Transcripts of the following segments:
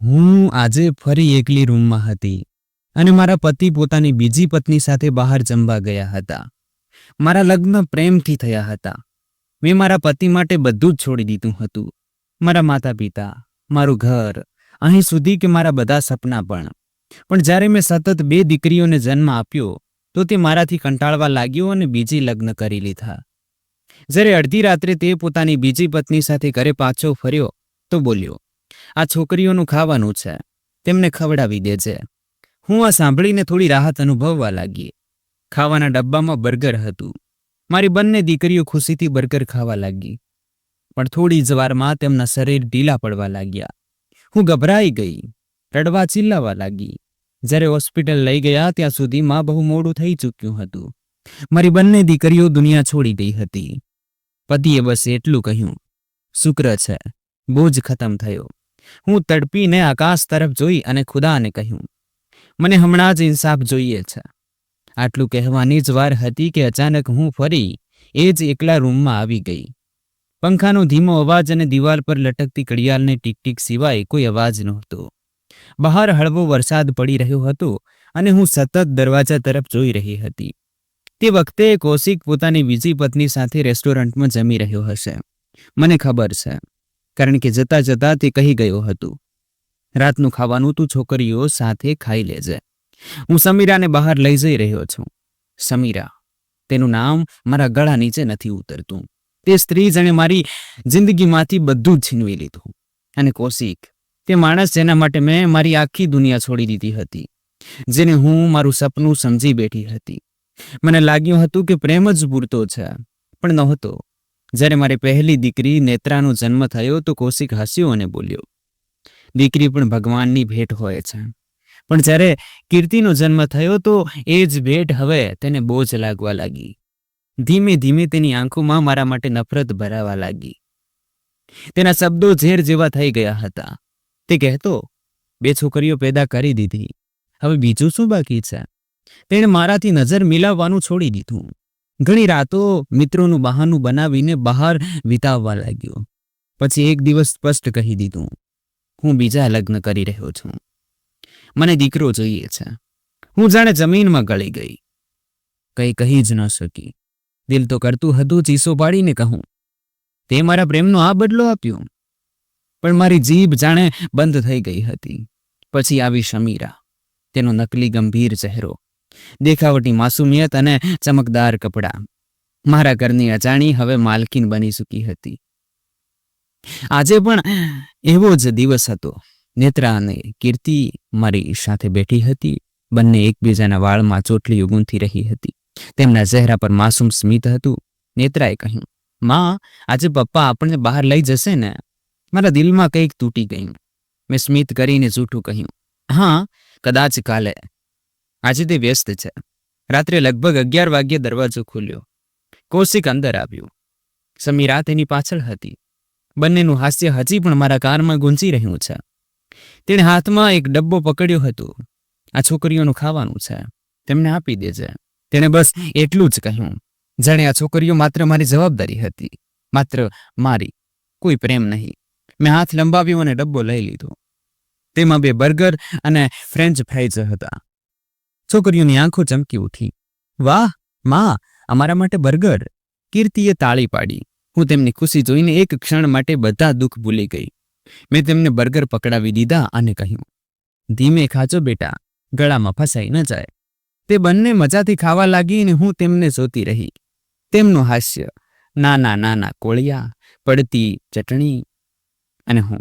હું આજે ફરી એકલી રૂમમાં હતી અને મારા પતિ પોતાની બીજી પત્ની સાથે બહાર જમવા ગયા હતા. મારા લગ્ન પ્રેમથી થયા હતા. મેં મારા પતિ માટે બધું જ છોડી દીધું હતું. મારા માતા પિતા, મારું ઘર, અહીં સુધી કે મારા બધા સપના પણ જ્યારે મેં સતત 2 દીકરીઓને જન્મ આપ્યો તો તે મારાથી કંટાળવા લાગ્યો અને બીજી લગ્ન કરી લીધા. જ્યારે અડધી રાત્રે તે પોતાની બીજી પત્ની સાથે ઘરે પાછો ફર્યો તો બોલ્યો, આ છોકરીઓનું ખાવાનું છે, તેમને ખવડાવી દેજે. હું આ સાંભળીને થોડી રાહત અનુભવવા લાગી. ખાવાના ડબ્બામાં બર્ગર હતું. મારી બંને દીકરીઓ ખુશીથી બર્ગર ખાવા લાગી, પણ થોડી જ વારમાં તેમના શરીર ઢીલા પડવા લાગ્યા. હું ગભરાઈ ગઈ, રડવા ચિલ્લાવા લાગી. જ્યારે હોસ્પિટલ લઈ ગયા ત્યાં સુધીમાં બહુ મોડું થઈ ચૂક્યું હતું. મારી બંને દીકરીઓ દુનિયા છોડી ગઈ હતી. પતિએ બસ એટલું કહ્યું, શુક્ર છે, બોજ ખતમ થયો. હું તડપીને આકાશ તરફ જોઈ અને ખુદાને કહ્યું, મને હમણાં જ ઇન્સાફ જોઈએ છે. આટલું કહેવાની જ વાર હતી કે અચાનક હું ફરી એ જ એકલા રૂમમાં આવી ગઈ. પંખાનો ધીમો અવાજ અને દિવાલ પર લટકતી ઘડિયાળને ટીક ટીક સિવાય કોઈ અવાજ નહોતો. બહાર હળવો વરસાદ પડી રહ્યો હતો અને હું સતત દરવાજા તરફ જોઈ રહી હતી. તે વખતે કૌશિક પોતાની બીજી પત્ની સાથે રેસ્ટોરન્ટમાં જમી રહ્યો હશે. મને ખબર છે, કારણ કે જતા જતા તે કહી ગયો હતું, રાતનું ખાવાનું તું છોકરીઓ સાથે ખાઈ લેજે. હું સમીરાને બહાર લઈ જઈ રહ્યો છું. સમીરા, તેનું નામ મારા ગળા નીચે નથી ઉતરતું. તે સ્ત્રી જેણે મારી જિંદગીમાંથી બધું જ છીનવી લીધું. અને કૌશિક, તે માણસ જેના માટે મેં મારી આખી દુનિયા છોડી દીધી હતી, જેને હું મારું સપનું સમજી બેઠી હતી. મને લાગ્યું હતું કે પ્રેમ જ પૂરતો છે, પણ નહોતો. જ્યારે મારી પહેલી દીકરી નેત્રાનો જન્મ થયો તો કૌશિક હસ્યો અને બોલ્યો, દીકરી પણ ભગવાનની ભેટ હોય છે. પણ જ્યારે કીર્તિનો જન્મ થયો તો એ જ ભેટ હવે તેને બોજ લાગવા લાગી. ધીમે ધીમે તેની આંખોમાં મારા માટે નફરત ભરાવા લાગી. તેના શબ્દો ઝેર જેવા થઈ ગયા હતા. તે કહેતો, 2 છોકરીઓ પેદા કરી દીધી, હવે બીજું શું બાકી છે? તેણે મારાથી નજર મિલાવવાનું છોડી દીધું. ઘણી રાતો મિત્રોનું બહાનું બનાવીને બહાર વિતાવવા લાગ્યો. પછી એક દિવસ સ્પષ્ટ કહી દીધું, હું બીજા લગ્ન કરી રહ્યો છું. મને દીકરો જોઈએ છે. હું જાણે જમીનમાં ગળી ગઈ. કંઈ કહી જ ન શકી. દિલ તો કરતું હતું ચીસો પાડીને કહું, તે મારા પ્રેમનો આ બદલો આપ્યો. પણ મારી જીભ જાણે બંધ થઈ ગઈ હતી. પછી આવી સમીરા, તેનો નકલી ગંભીર ચહેરો, દેખાવટી માસુમિયત અને ચમકદાર કપડાં. મારા ઘરની અજાણી હવે માલકીન બની ચૂકી હતી. આજે પણ એવો જ દિવસ હતો. નેત્રા અને કીર્તિ મારી સાથે બેઠી હતી. બંને એકબીજાના વાળમાં ચોટલીઓ ગૂંથી રહી હતી. તેમના ચહેરા પર માસૂમ સ્મિત હતું. નેત્રાએ કહ્યું, માં, આજે પપ્પા આપણને બહાર લઈ જશે ને? મારા દિલમાં કંઈક તૂટી ગયું. મેં સ્મિત કરીને જૂઠું કહ્યું, હા, કદાચ કાલે. આજે તે વ્યસ્ત છે. રાત્રે લગભગ 11 વાગ્યે દરવાજો ખોલ્યો. કૌશિક અંદર આવ્યું. સમીરા તેની પાછળ હતી. બંનેનું હાસ્ય હજી પણ મારા કાનમાં ગૂંજી રહ્યું છે. તેણે હાથમાં એક ડબ્બો પકડ્યો હતો. આ છોકરીઓનું ખાવાનું છે, તેમને આપી દેજે. તેણે બસ એટલું જ કહ્યું, જાણે આ છોકરીઓ માત્ર મારી જવાબદારી હતી, માત્ર મારી, કોઈ પ્રેમ નહીં. મેં હાથ લંબાવ્યો અને ડબ્બો લઈ લીધો. તેમાં 2 બર્ગર અને ફ્રેન્ચ ફ્રાઈઝ હતા. છોકરીઓની આંખો ચમકી ઉઠી. વાહ માં, અમારા માટે બર્ગર! કીર્તિએ તાળી પાડી. હું તેમની ખુશી જોઈને એક ક્ષણ માટે બધા દુઃખ ભૂલી ગઈ. મેં તેમને બર્ગર પકડાવી દીધા અને કહ્યું, ધીમે ખાજો બેટા, ગળામાં ફસાઈ ન જાય. તે બંને મજાથી ખાવા લાગી અને હું તેમને જોતી રહી. તેમનું હાસ્ય, નાના નાના કોળિયા, પડતી ચટણી અને હું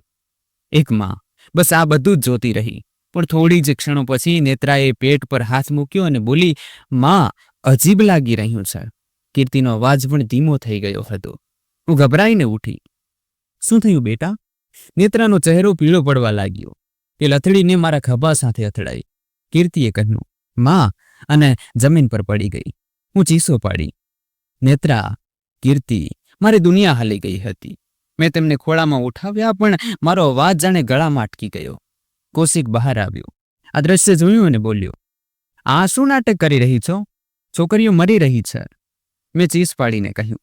એકમાં, બસ આ બધું જ જોતી રહી. પણ થોડી જ ક્ષણો પછી નેત્રાએ પેટ પર હાથ મૂક્યો અને બોલી, માં, અજીબ લાગી રહ્યું છે. કીર્તિનો અવાજ પણ ધીમો થઈ ગયો હતો. હું ગભરાઈને ઉઠી. શું થયું બેટા? નેત્રાનો ચહેરો પીળો પડવા લાગ્યો. તે લથડીને મારા ખભા સાથે અથડાઈ. કીર્તિએ કહ્યું, માં, અને જમીન પર પડી ગઈ. હું ચીસો પાડી. નેત્રા, કીર્તિ, મારી દુનિયા હાલી ગઈ હતી. મેં તેમને ખોળામાં ઉઠાવ્યા, પણ મારો અવાજ જાણે ગળામાં અટકી ગયો. કૌશિક બહાર આવ્યો. આ દ્રશ્ય જોયું અને બોલ્યો, આ શું નાટક કરી રહી છો? છોકરીઓ મરી રહી છે. મેં ચીસ પાડીને કહ્યું.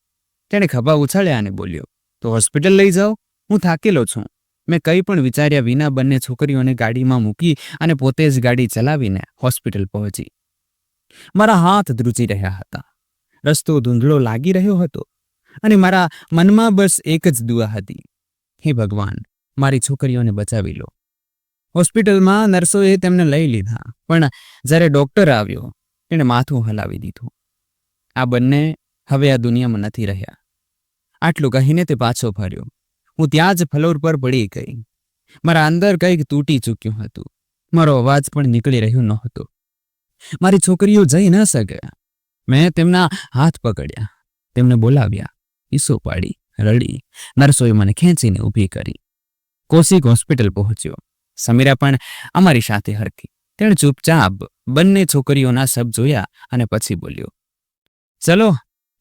તેણે ખભા ઉછાળ્યા અને બોલ્યો, તો હોસ્પિટલ લઈ જાઓ, હું થાકેલો છું. મેં કંઈ પણ વિચાર્યા વિના બંને છોકરીઓને ગાડીમાં મૂકી અને પોતે જ ગાડી ચલાવીને હોસ્પિટલ પહોંચી. મારા હાથ ધ્રુજી રહ્યા હતા. રસ્તો ધૂંધળો લાગી રહ્યો હતો અને મારા મનમાં બસ એક જ દુઆ હતી, હે ભગવાન, મારી છોકરીઓને બચાવી લો. હોસ્પિટલમાં નર્સોએ તેમને લઈ લીધા, પણ જ્યારે ડોક્ટર આવ્યો તેણે માથું હલાવી દીધું. આ બંને હવે આ દુનિયામાં નથી રહ્યા. આટલું કહીને તે પાછો ફર્યો. હું ત્યાં જ ફ્લોર પર પડી ગઈ. મારા અંદર કંઈક તૂટી ચૂક્યું હતું. મારો અવાજ પણ નીકળી રહ્યો નહોતો. મારી છોકરીઓ જઈ ન શકે. મેં તેમના હાથ પકડ્યા, તેમને બોલાવ્યા, ઈસો પાડી, રડી. નર્સોએ મને ખેંચીને ઊભી કરી. કૌશિક હોસ્પિટલ પહોંચ્યો. સમીરા પણ અમારી સાથે હરખી. તેણે ચૂપચાપ બંને છોકરીઓના શબ જોયા અને પછી બોલ્યો, ચલો,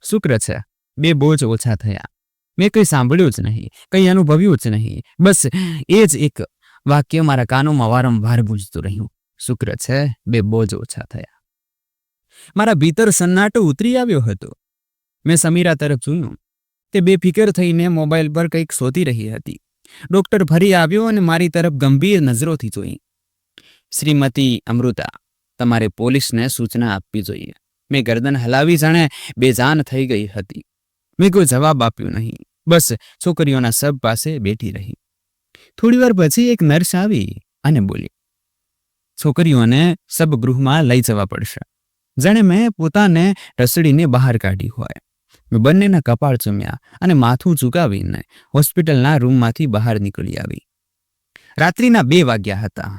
શુક્ર છે, 2 બોજ ઓછા થયા. મેં કંઈ સાંભળ્યું જ નહીં, કંઈ અનુભવ્યું જ નહીં. બસ એ જ એક વાક્ય મારા કાનોમાં વારંવાર ગૂંજતું રહ્યું, શુક્ર છે, 2 બોજ ઓછા થયા. મારા ભીતર સન્નાટો ઉતરી આવ્યો હતો. મેં સમીરા તરફ જોયું. તે બેફિકર થઈને મોબાઈલ પર કંઈક શોધી રહી હતી. ડોક્ટર ફરી આવ્યો અને મારી તરફ ગંભીર નજરોથી જોઈ. શ્રીમતી અમૃતા, તમારે પોલીસને સૂચના આપવી જોઈએ. મેં ગરદન હલાવી જાણે બેજાન થઈ ગઈ હતી. મેં કોઈ જવાબ આપ્યો નહીં, બસ છોકરીઓના શબ પાસે બેઠી રહી. થોડીવાર પછી એક નર્સ આવી અને બોલી, છોકરીઓને શબગૃહમાં લઈ જવા પડશે. જાણે મેં પોતાને રસડીને બહાર કાઢી હોય. મેં બંનેના કપાળ ચૂમ્યા અને માથું ઝુકાવીને હોસ્પિટલના રૂમમાંથી બહાર નીકળી આવી. રાત્રિના 2 વાગ્યા હતા.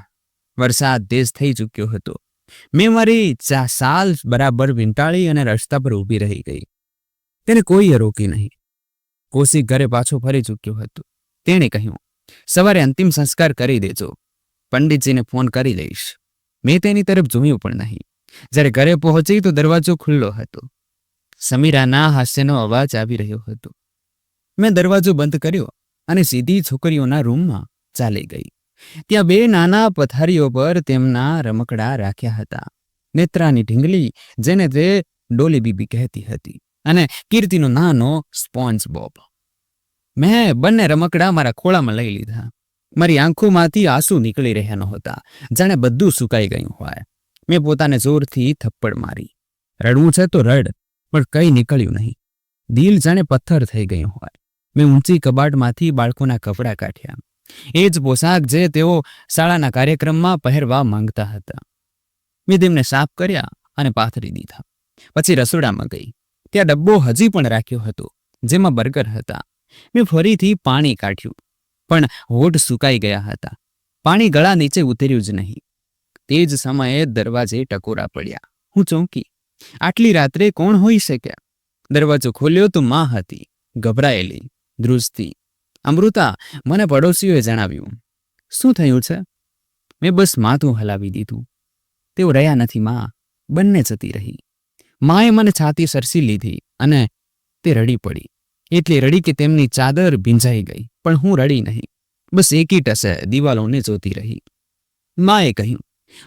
વરસાદ તેજ થઈ ચૂક્યો હતો. મેં મારી સાલ બરાબર વીંટાળી અને રસ્તા પર ઊભી રહી ગઈ. તેને કોઈએ રોકી નહીં. કૌશિક ઘરે પાછો ફરી ચૂક્યો હતો. તેણે કહ્યું, સવારે અંતિમ સંસ્કાર કરી દેજો. પંડિતજીને ફોન કરી લઈશ. મેં તેની તરફ જોયું પણ નહીં. જ્યારે ઘરે પહોંચી તો દરવાજો ખુલ્લો હતો. સમીરાના હાસ્યનો અવાજ આવી રહ્યો હતો. મેં દરવાજો બંધ કર્યો અને સીધી છોકરીઓના રૂમમાં ચાલી ગઈ. ત્યાં 2 નાના પથારીઓ પર તેમના રમકડા રાખ્યા હતા. નેત્રાની ઢીંગલી, જેને તે ડોલી બીબી કહેતી હતી, અને કીર્તિનો નાનો સ્પોન્જ બોબ. મેં બંને રમકડા મારા ખોળામાં લઈ લીધા. મારી આંખોમાંથી આંસુ નીકળી રહ્યા નહોતા, જાણે બધું સુકાઈ ગયું હોય. મેં પોતાને જોરથી થપ્પડ મારી. રડવું છે તો રડ, પણ કંઈ નીકળ્યું નહીં. દિલ જાણે પથ્થર થઈ ગયું હોય. મેં ઊંચી કબાટમાંથી બાળકોના કપડાં કાઢ્યા. એ જ પોશાક જે તેઓ શાળાના કાર્યક્રમમાં પહેરવા માંગતા હતા. મેં તેમને સાફ કર્યા અને પાથરી દીધા. પછી રસોડામાં ગઈ. ત્યાં ડબ્બો હજી પણ રાખ્યો હતો, જેમાં બર્ગર હતા. મેં ફરીથી પાણી કાઢ્યું, પણ હોઠ સુકાઈ ગયા હતા. પાણી ગળા નીચે ઉતર્યું જ નહીં. તે જ સમયે દરવાજે ટકોરા પડ્યા. હું ચોંકી. આટલી રાત્રે કોણ હોઈ શકે? દરવાજો ખોલ્યો તો માં હતી, ગભરાયેલી, ધ્રુજતી. અમૃતા, મને પડોશીઓએ જણાવ્યું. શું થયું છે? મેં બસ માથું હલાવી દીધું. તેઓ રહ્યા નથી માં, બંને જતી રહી. માએ મને છાતી સરસી લીધી અને તે રડી પડી. એટલી રડી કે તેમની ચાદર ભીંજાઈ ગઈ. પણ હું રડી નહીં, બસ એકી ટસે દિવાલોને જોતી રહી. માએ કહ્યું,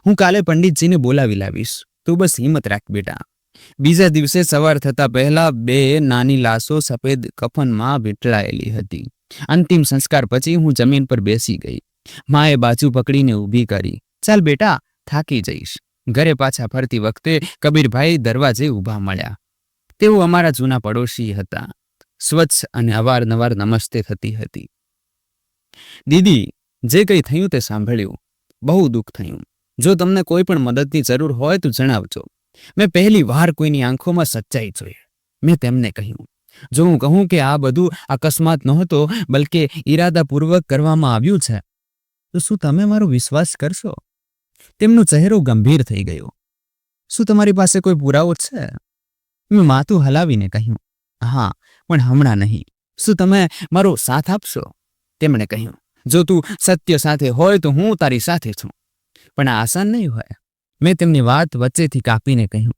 હું કાલે પંડિતજીને બોલાવી લાવીશ, તું બસ હિંમત રાખ બેટા. બીજા દિવસે સવાર થતા પહેલા 2 નાની લાશો સફેદ કફનમાં વીંટળાયેલી હતી. અંતિમ સંસ્કાર પછી હું જમીન પર બેસી ગઈ. માએ બાજુ પકડીને ઊભી કરી. ચાલ બેટા, થાકી જઈશ. ઘરે પાછા ફરતી વખતે કબીરભાઈ દરવાજે ઊભા મળ્યા. તેઓ અમારા જૂના પડોશી હતા. સ્વચ્છ અને અવારનવાર નમસ્તે થતી હતી. દીદી, જે કંઈ થયું તે સાંભળ્યું. બહુ દુઃખ થયું. જો તમને કોઈ પણ મદદની જરૂર હોય તો જણાવજો. મેં પહેલી વાર કોઈની આંખોમાં સચ્ચાઈ જોઈ. મેં તેમને કહ્યું, જો હું કહું કે આ બધું અકસ્માત નહોતો, બલકે ઈરાદાપૂર્વક કરવામાં આવ્યું છે, તો શું તમે મારો વિશ્વાસ કરશો? તેમનો ચહેરો ગંભીર થઈ ગયો. શું તમારી પાસે કોઈ પુરાવો છે? મેં માથું હલાવીને કહ્યું, હા, પણ હમણાં નહીં. શું તમે મારો સાથ આપશો? તેમણે કહ્યું, જો તું સત્ય સાથે હોય તો હું તારી સાથે છું. પણ આ આસાન નહીં હોય. મેં તેમની વાત વચ્ચેથી કાપીને કહ્યું,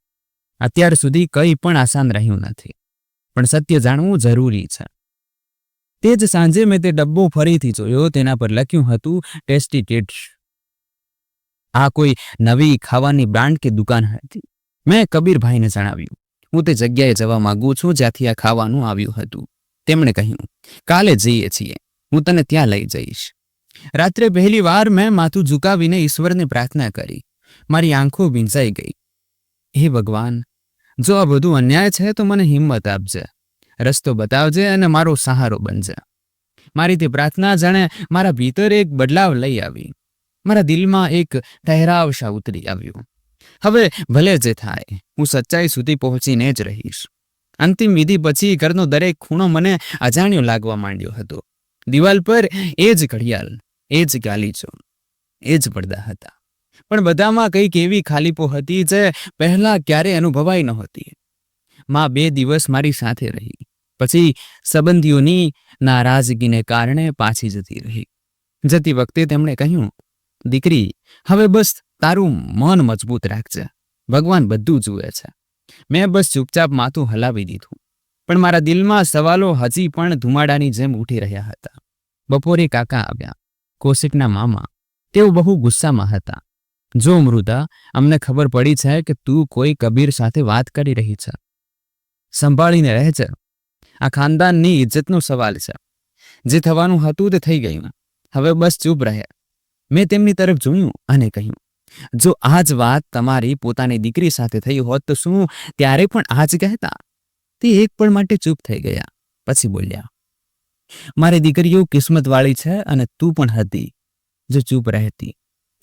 અત્યાર સુધી કંઈ પણ આસાન રહ્યું નથી, પણ સત્ય જાણવું જરૂરી છે. તે જ સાંજે મેં તે ડબ્બો ફરીથી જોયો. તેના પર લખ્યું હતું, ટેસ્ટી ટેટ્સ. આ કોઈ નવી ખાવાની બ્રાન્ડ કે દુકાન હતી. મેં કબીરભાઈને જણાવ્યું, હું તે જગ્યાએ જવા માંગુ છું જ્યાંથી આ ખાવાનું આવ્યું હતું. તેમણે કહ્યું, કાલે જઈએ છીએ, હું તને ત્યાં લઈ જઈશ. રાત્રે પહેલી વાર મેં માથું ઝુકાવીને ઈશ્વરને પ્રાર્થના કરી. મારી આંખો ભીંજાઈ ગઈ. હે ભગવાન, જો આ બધું અન્યાય છે તો મને હિંમત આપજે, રસ્તો બતાવજે અને મારો સહારો બનજે. મારી તે પ્રાર્થના જાણે મારા ભીતર એક બદલાવ લઈ આવી. મારા દિલમાં એક ઠહેરાવ શા ઉતરી આવ્યું. હવે ભલે જે થાય, હું સચ્ચાઈ સુધી પહોંચીને જ રહીશ. અંતિમ વિધિ પછી ઘરનો દરેક ખૂણો મને અજાણ્યો લાગવા માંડ્યો હતો. દિવાલ પર એ જ ઘડિયાળ, એ જ ગાલીચો, એ જ પડદા હતા. પણ બધામાં કંઈક એવી ખાલીપો હતી જે પહેલા ક્યારેય અનુભવાઈ નહોતી. માં 2 દિવસ મારી સાથે રહી, પછી સંબંધીઓની નારાજગીને કારણે પાછી જતી રહી. જતી વખતે તેમણે કહ્યું, દીકરી, હવે બસ તારું મન મજબૂત રાખજે, ભગવાન બધું જુએ છે. મેં બસ ચૂપચાપ માથું હલાવી દીધું. પણ મારા દિલમાં સવાલો હજી પણ ધુમાડાની જેમ ઉઠી રહ્યા હતા. બપોરે કાકા આવ્યા, કૌશિકના મામા. તેઓ બહુ ગુસ્સામાં હતા. જો મૃદા, અમને ખબર પડી છે કે તું કોઈ કબીર સાથે વાત કરી રહી છે. સંભાળીને રહેજે. આ ખાનદાનની ઇજ્જતનો સવાલ છે. જે થવાનું હતું તે થઈ ગયું. હવે બસ ચૂપ રહે. મેં તેમની તરફ જોયું અને કહ્યું, જો આ જ વાત તમારી પોતાની દીકરી સાથે થઈ હોત તો શું ત્યારે પણ આ જ કહેતા? તે એક પળ માટે ચૂપ થઈ ગયા. પછી બોલ્યા, મારી દીકરીઓ કિસ્મતવાળી છે અને તું પણ હતી જો ચૂપ રહેતી.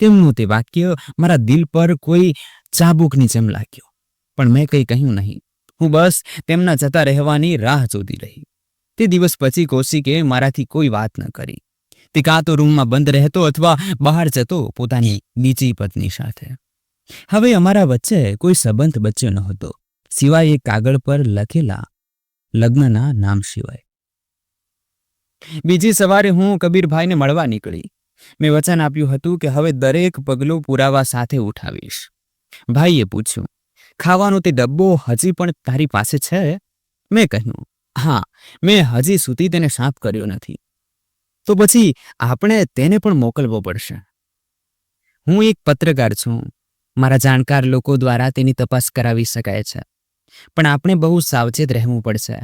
તેમનું તે વાક્ય મારા દિલ પર કોઈ ચાબુકની જેમ લાગ્યું. પણ મેં કંઈ કહ્યું નહીં. હું બસ તેમના જતા રહેવાની રાહ જોતી રહી. તે દિવસ પછી કૌશિકે મારાથી કોઈ વાત ન કરી. તે કાં તો રૂમમાં બંધ રહેતો અથવા બહાર જતો પોતાની બીજી પત્ની સાથે. હવે અમારા વચ્ચે કોઈ સંબંધ બચ્યો ન હતો, સિવાય એક કાગળ પર લખેલા લગ્નના નામ સિવાય. બીજી સવારે હું કબીરભાઈને મળવા નીકળી. મેં વચન આપ્યું હતું કે હવે દરેક પગલું પુરાવા સાથે ઉઠાવીશ. ભાઈએ પૂછ્યું, ખાવાનો તે ડબ્બો હજી પણ તારી પાસે છે? મેં કહ્યું, હા, મેં હજી સુધી તેને સાફ કર્યો નથી. તો પછી આપણે તેને પણ મોકલવો પડશે. હું એક પત્રકાર છું. મારા જાણકાર લોકો દ્વારા તેની તપાસ કરાવી શકાય છે. પણ આપણે બહુ સાવચેત રહેવું પડશે.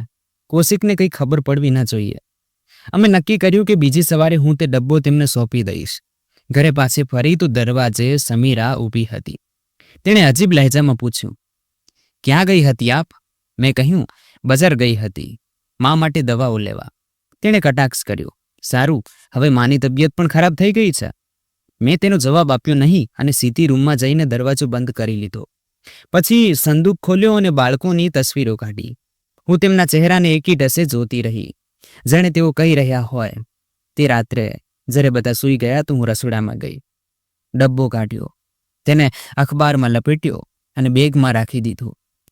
કૌશિકને કંઈ ખબર પડવી ન જોઈએ. અમે નક્કી કર્યું કે બીજી સવારે હું તે ડબ્બો તેમને સોંપી દઈશ. ઘરે પાસે ફરી તો દરવાજે સમીરા ઊભી હતી. તેણે અજીબ લહેજામાં પૂછ્યું, ક્યાં ગઈ હતી આપ? મેં કહ્યું, બજાર ગઈ હતી, મા માટે દવાઓ લેવા. તેણે કટાક્ષ કર્યો, સારું, હવે માની તબિયત પણ ખરાબ થઈ ગઈ છે. મેં તેનો જવાબ આપ્યો નહીં અને સીધી રૂમમાં જઈને દરવાજો બંધ કરી લીધો. પછી સંદૂક ખોલ્યો અને બાળકોની તસવીરો કાઢી. હું તેમના ચહેરાને એકી ટસે જોતી રહી, જાણે તેઓ કહી રહ્યા હોય. તે રાત્રે જ્યારે બધા સૂઈ ગયા તો હું રસોડામાં ગઈ. ડબ્બો કાઢ્યો, તેને અખબારમાં લપેટ્યો અને બેગમાં રાખી દીધો.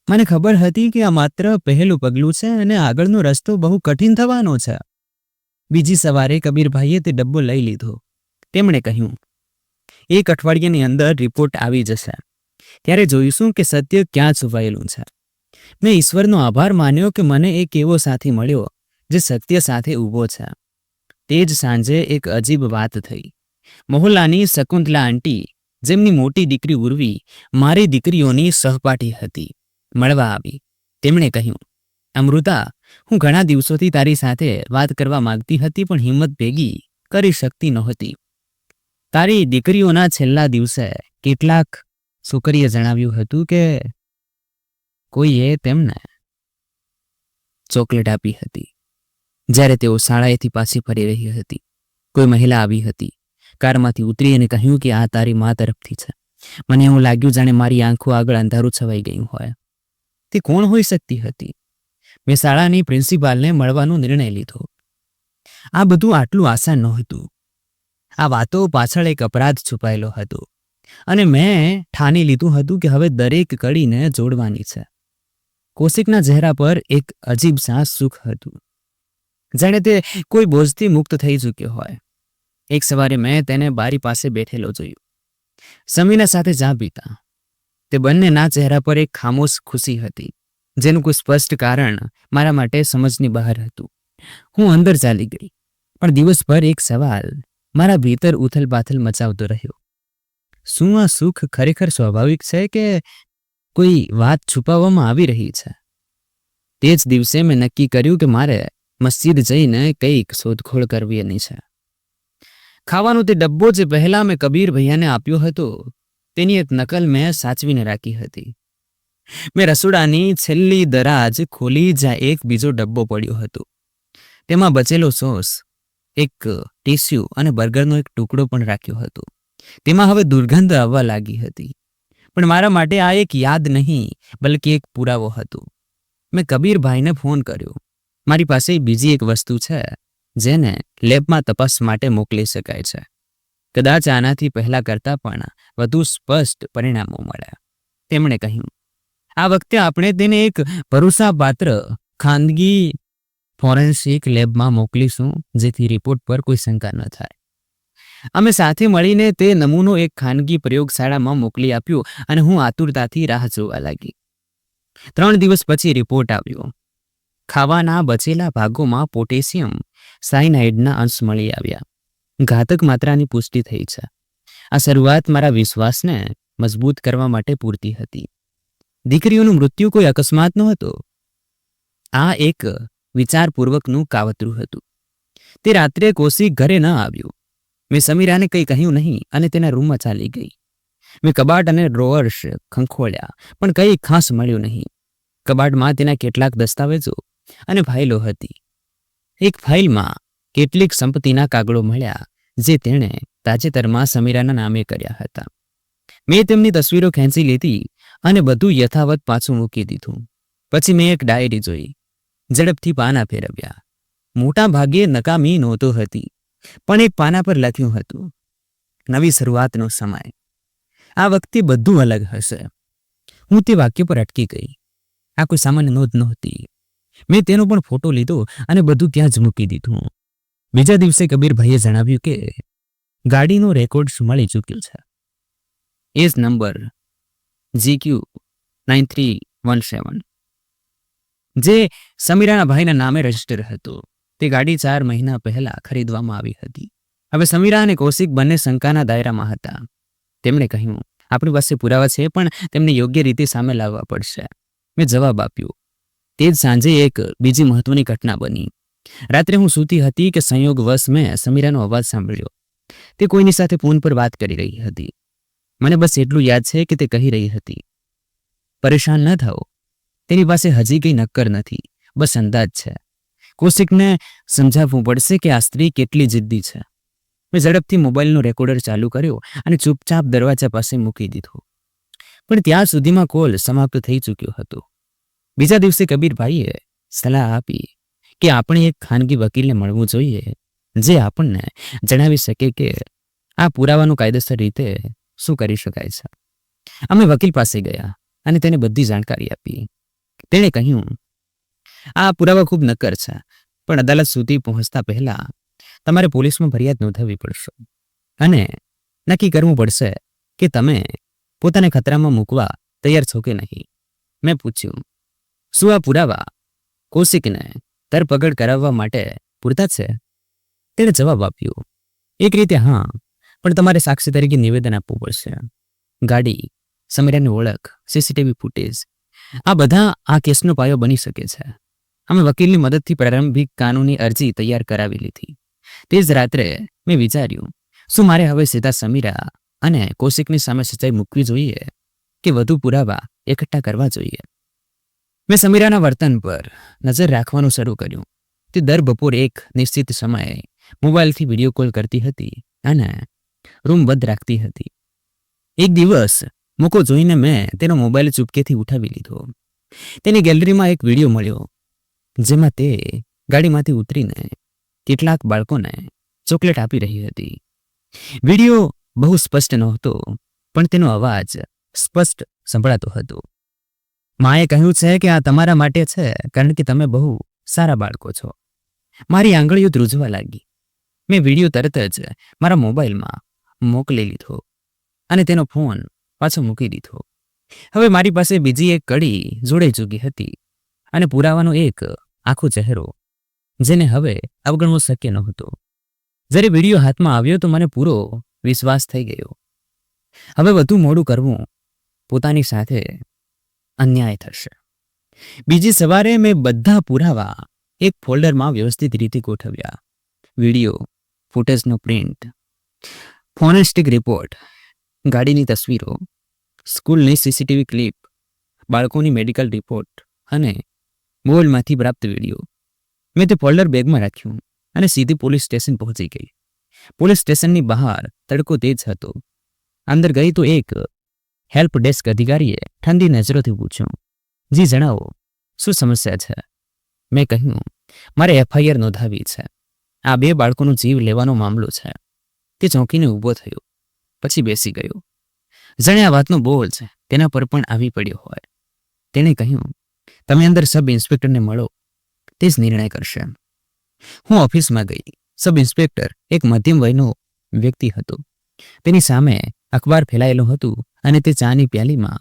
મને ખબર હતી કે આ માત્ર પહેલું પગલું છે અને આગળનો રસ્તો બહુ કઠિન થવાનો છે. બીજી સવારે કબીરભાઈએ તે ડબ્બો લઈ લીધો. તેમણે કહ્યું, 1 અઠવાડિયાની અંદર રિપોર્ટ આવી જશે. ત્યારે જોઈશું કે સત્ય ક્યાં છુપાયેલું છે. મેં ઈશ્વરનો આભાર માન્યો કે મને એક એવો સાથી મળ્યો જે સત્ય સાથે ઊભો છે. તે જ સાંજે એક અજીબ વાત થઈ. મોહલ્લાની શકુંતલા આંટી, જેમની મોટી દીકરી ઉર્વી મારી દીકરીઓની સહપાઠી હતી, મળવા આવી. તેમણે કહ્યું, અમૃતા, હું ઘણા દિવસોથી તારી સાથે વાત કરવા માંગતી હતી પણ હિંમત ભેગી કરી શકતી નહોતી. તારી દીકરીઓના છેલ્લા દિવસે કેટલાક છોકરીએ જણાવ્યું હતું કે કોઈએ તેમને ચોકલેટ આપી હતી જ્યારે તેઓ શાળાએથી પાછી ફરી રહી હતી. કોઈ મહિલા આવી હતી, કારમાંથી ઉતરી અને કહ્યું કે આ તારી મા તરફથી છે. મને એવું લાગ્યું જાણે મારી આંખો આગળ અંધારું છવાઈ ગયું હોય. તે કોણ હોઈ શકતી હતી? મેં શાળાની પ્રિન્સિપાલને મળવાનો નિર્ણય લીધો. આ બધું આટલું આસાન નહોતું. આ વાતો પાછળ એક અપરાધ છુપાયેલો હતો અને મેં ઠાની લીધું હતું કે હવે દરેક કડીને જોડવાની છે. કૌશિકના ચહેરા પર એક અજીબ સા સુખ હતું, જાણે તે કોઈ બોજથી મુક્ત થઈ ચૂક્યો હોય. એક સવારે મેં તેને બારી પાસે બેઠેલો જોયું, સમીના સાથે ચા પીતા. તે બંનેના ચહેરા પર એક ખામોશ ખુશી હતી, જેનું કોઈ સ્પષ્ટ કારણ મારા માટે સમજની બહાર હતું. હું અંદર ચાલી ગઈ, પણ દિવસભર એક સવાલ મારા ભીતર ઉથલપાથલ મચાવતો રહ્યો. શું આ સુખ ખરેખર સ્વાભાવિક છે કે કોઈ વાત છુપાવવામાં આવી રહી છે? તે જ દિવસે મેં નક્કી કર્યું કે મારે મસ્જિદ જઈને કંઈક શોધખોળ કરવીની છે. ખાવાનો તે ડબ્બો જે પહેલા મેં કબીર ભૈયાને આપ્યો હતો તેની એક નકલ મેં સાચવીને રાખી હતી. મેં રસોડાની છેલ્લી દરાજ ખોલી જ્યાં એક બીજો ડબ્બો પડ્યો હતો. તેમાં બચેલો સોસ, એક ટીસ્યુ અને બર્ગરનો એક ટુકડો પણ રાખ્યો હતો. તેમાં હવે દુર્ગંધ આવવા લાગી હતી, પણ મારા માટે આ એક યાદ નહીં બલકે એક પુરાવો હતો. મેં કબીરભાઈને ફોન કર્યો. મારી પાસે બીજી એક વસ્તુ છે જેને લેબમાં તપાસ માટે મોકલી શકાય છે. કદાચ આનાથી પહેલા કરતાં પણ વધુ સ્પષ્ટ પરિણામો મળ્યા. તેમણે કહ્યું, આ વખતે આપણે તેને એક ભરોસાપાત્ર ખાનગી ફોરેન્સિક લેબમાં મોકલીશું જેથી રિપોર્ટ પર કોઈ શંકા ન થાય. અમે સાથે મળીને તે નમૂનો એક ખાનગી પ્રયોગશાળામાં મોકલી આપ્યો અને હું આતુરતાથી રાહ જોવા લાગી. 3 દિવસ પછી રિપોર્ટ આવ્યો. ખાવાના બચેલા ભાગોમાં પોટેશિયમ સાયનાઇડના અંશ મળી આવ્યા. ઘાતક માત્રાની પુષ્ટિ થઈ છે. આ શરૂઆત મારા વિશ્વાસને મજબૂત કરવા માટે પૂરતી હતી. દીકરીઓનું મૃત્યુ કોઈ અકસ્માત નહોતો. આ એક વિચારપૂર્વકનું કાવતરું હતું. તે રાત્રે કૌશિક ઘરે ન આવ્યું. મેં સમીરાને કંઈ કહ્યું નહીં અને તેના રૂમમાં ચાલી ગઈ. મેં કબાટ અને ડ્રોઅર્સ ખંખોળ્યા, પણ કંઈ ખાસ મળ્યું નહીં. કબાટમાં તેના કેટલાક દસ્તાવેજો અને ફાઇલો હતી. એક ફાઇલમાં કેટલીક સંપત્તિના કાગળો મળ્યા જે તેણે તાજેતરમાં સમીરાના નામે કર્યા હતા. મેં તેમની તસવીરો ખેંચી લીધી અને બધું યથાવત પાછું મૂકી દીધું. પછી મેં એક ડાયરી જોઈ. ઝડપથી પાના ફેરવ્યા. મોટા ભાગે નકામી નોંધો હતી, પણ એક પાના પર લખ્યું હતું, નવી શરૂઆતનો સમય. આ વખતે બધું અલગ હશે. હું તે વાક્ય પર અટકી ગઈ. આ કોઈ સામાન્ય નોંધ નહોતી. મેં તેનો પણ ફોટો લીધો અને બધું ત્યાં જ મૂકી દીધું. બીજા દિવસે કબીરભાઈએ જણાવ્યું કે ગાડીનો રેકોર્ડ મળી ચૂક્યો છે. એજ નંબર GQ9317, જે સમીરાના ભાઈના નામે રજીસ્ટર હતો. તે ગાડી 4 મહિના પહેલા ખરીદવામાં આવી હતી. હવે સમીરા અને કૌશિક બંને શંકાના દાયરામાં હતા. તેમણે કહ્યું, આપણી પાસે પુરાવા છે, પણ તેમને યોગ્ય રીતે સામે લાવવા પડશે. મેં જવાબ આપ્યો. તે જ સાંજે એક બીજી મહત્વની ઘટના બની. રાત્રે હું સૂતી હતી કે સંયોગવશ મેં સમીરાનો અવાજ સાંભળ્યો. તે કોઈની સાથે ફોન પર વાત કરી રહી હતી. મને બસ એટલું યાદ છે કે તે કહી રહી હતી, પરેશાન ન થાઓ, તેની પાસે હજી કંઈ નક્કર નથી, બસ અંદાજ છે. કૌશિકને સમજાવવું પડશે કે આ સ્ત્રી કેટલી જિદ્દી છે. મેં ઝડપથી મોબાઈલનો રેકોર્ડર ચાલુ કર્યો અને ચૂપચાપ દરવાજા પાસે મૂકી દીધો. પણ ત્યાં સુધીમાં કોલ સમાપ્ત થઈ ચૂક્યો હતો. બીજા દિવસે કબીરભાઈએ સલાહ આપી કે આપણે એક ખાનગી વકીલને મળવું જોઈએ જે આપણને જણાવી શકે કે આ પુરાવાનું કાયદેસર રીતે શું કરી શકાય છે. અમે વકીલ પાસે ગયા અને તેને બધી જાણકારી આપી. તેણે કહ્યું, આ પુરાવા ખૂબ નક્કર છે, પણ અદાલત સુધી પહોંચતા પહેલા તમારે પોલીસમાં ફરિયાદ નોંધાવવી પડશે અને નક્કી કરવું પડશે કે તમે પોતાને ખતરામાં મૂકવા તૈયાર છો કે નહીં. મેં પૂછ્યું, શું આ પુરાવા કૌશિકને ધરપકડ કરાવવા માટે પૂરતા છે? તેણે જવાબ આપ્યો, એક રીતે હા, પણ તમારે સાક્ષી તરીકે નિવેદન આપવું પડશે. ગાડી, સમીરાની ઓળખ, સીસીટીવી ફૂટેજ, આ બધા આ કેસનો પાયો બની શકે છે. અમે વકીલની મદદથી પ્રારંભિક કાનૂની અરજી તૈયાર કરાવી લીધી. તે જ રાત્રે મેં વિચાર્યું, શું મારે હવે સીધા સમીરા અને કૌશિકની સામે સચ્ચાઈ મૂકવી જોઈએ કે વધુ પુરાવા એકઠા કરવા જોઈએ? મેં સમીરાના વર્તન પર નજર રાખવાનું શરૂ કર્યું. તે દર બપોરે એક નિશ્ચિત સમયે મોબાઈલથી વિડીયો કોલ કરતી હતી અને રૂમ બંધ રાખતી હતી. એક દિવસ મોકો જોઈને મેં તેનો મોબાઈલ ચૂપકેથી ઉઠાવી લીધો. તેની ગેલેરીમાં એક વિડીયો મળ્યો જેમાં તે ગાડીમાંથી ઉતરીને કેટલાક બાળકોને ચોકલેટ આપી રહી હતી. વિડીયો બહુ સ્પષ્ટ નહોતો, પણ તેનો અવાજ સ્પષ્ટ સંભળાતો હતો. માએ કહ્યું છે કે આ તમારા માટે છે કારણ કે તમે બહુ સારા બાળકો છો. મારી આંગળીઓ ધ્રુજવા લાગી. મેં વિડીયો તરત જ મારા મોબાઈલમાં મોકલી લીધો અને તેનો ફોન પાછો મૂકી દીધો. હવે મારી પાસે બીજી એક કડી જોડાઈ ચૂકી હતી અને પુરાવાનો એક આખો ચહેરો જેને હવે અવગણવો શક્ય નહોતો. જ્યારે વિડીયો હાથમાં આવ્યો તો મને પૂરો વિશ્વાસ થઈ ગયો. હવે વધુ મોડું કરવું પોતાની સાથે અન્યાય થશે. બીજી સવારે મેં બધા પુરાવા એક ફોલ્ડરમાં વ્યવસ્થિત રીતે ગોઠવ્યા. વિડીયો, ફૂટેજનો પ્રિન્ટ, ફોરેન્સિક રિપોર્ટ, ગાડીની તસવીરો, સ્કૂલની સીસીટીવી ક્લિપ, બાળકોની મેડિકલ રિપોર્ટ અને મોબાઈલમાંથી પ્રાપ્ત વિડીયો. મેં તે ફોલ્ડર બેગમાં રાખ્યું અને સીધી પોલીસ સ્ટેશન પહોંચી ગઈ. પોલીસ સ્ટેશનની બહાર તડકો તેજ હતો. અંદર ગઈ તો એક હેલ્પ ડેસ્ક અધિકારીએ ઠંડી નજરોથી પૂછ્યું, જી જણાવો, શું સમસ્યા છે? મેં કહ્યું, મારે એફઆઈઆર નોંધાવી છે. આ 2 બાળકોનો જીવ લેવાનો મામલો છે. તે ચોંકીને ઊભો થયો, પછી બેસી ગયો. જાણે આ વાતનો બોજ તેના પર પણ આવી પડ્યો હોય. તેણે કહ્યું, તમે અંદર સબ ઇન્સ્પેક્ટરને મળો, તે જ નિર્ણય કરશે. હું ઓફિસમાં ગઈ. સબ ઇન્સ્પેક્ટર એક મધ્યમ વયનો વ્યક્તિ હતો. તેની સામે અખબાર ફેલાયેલું હતું અને તે ચાની પ્યાલીમાં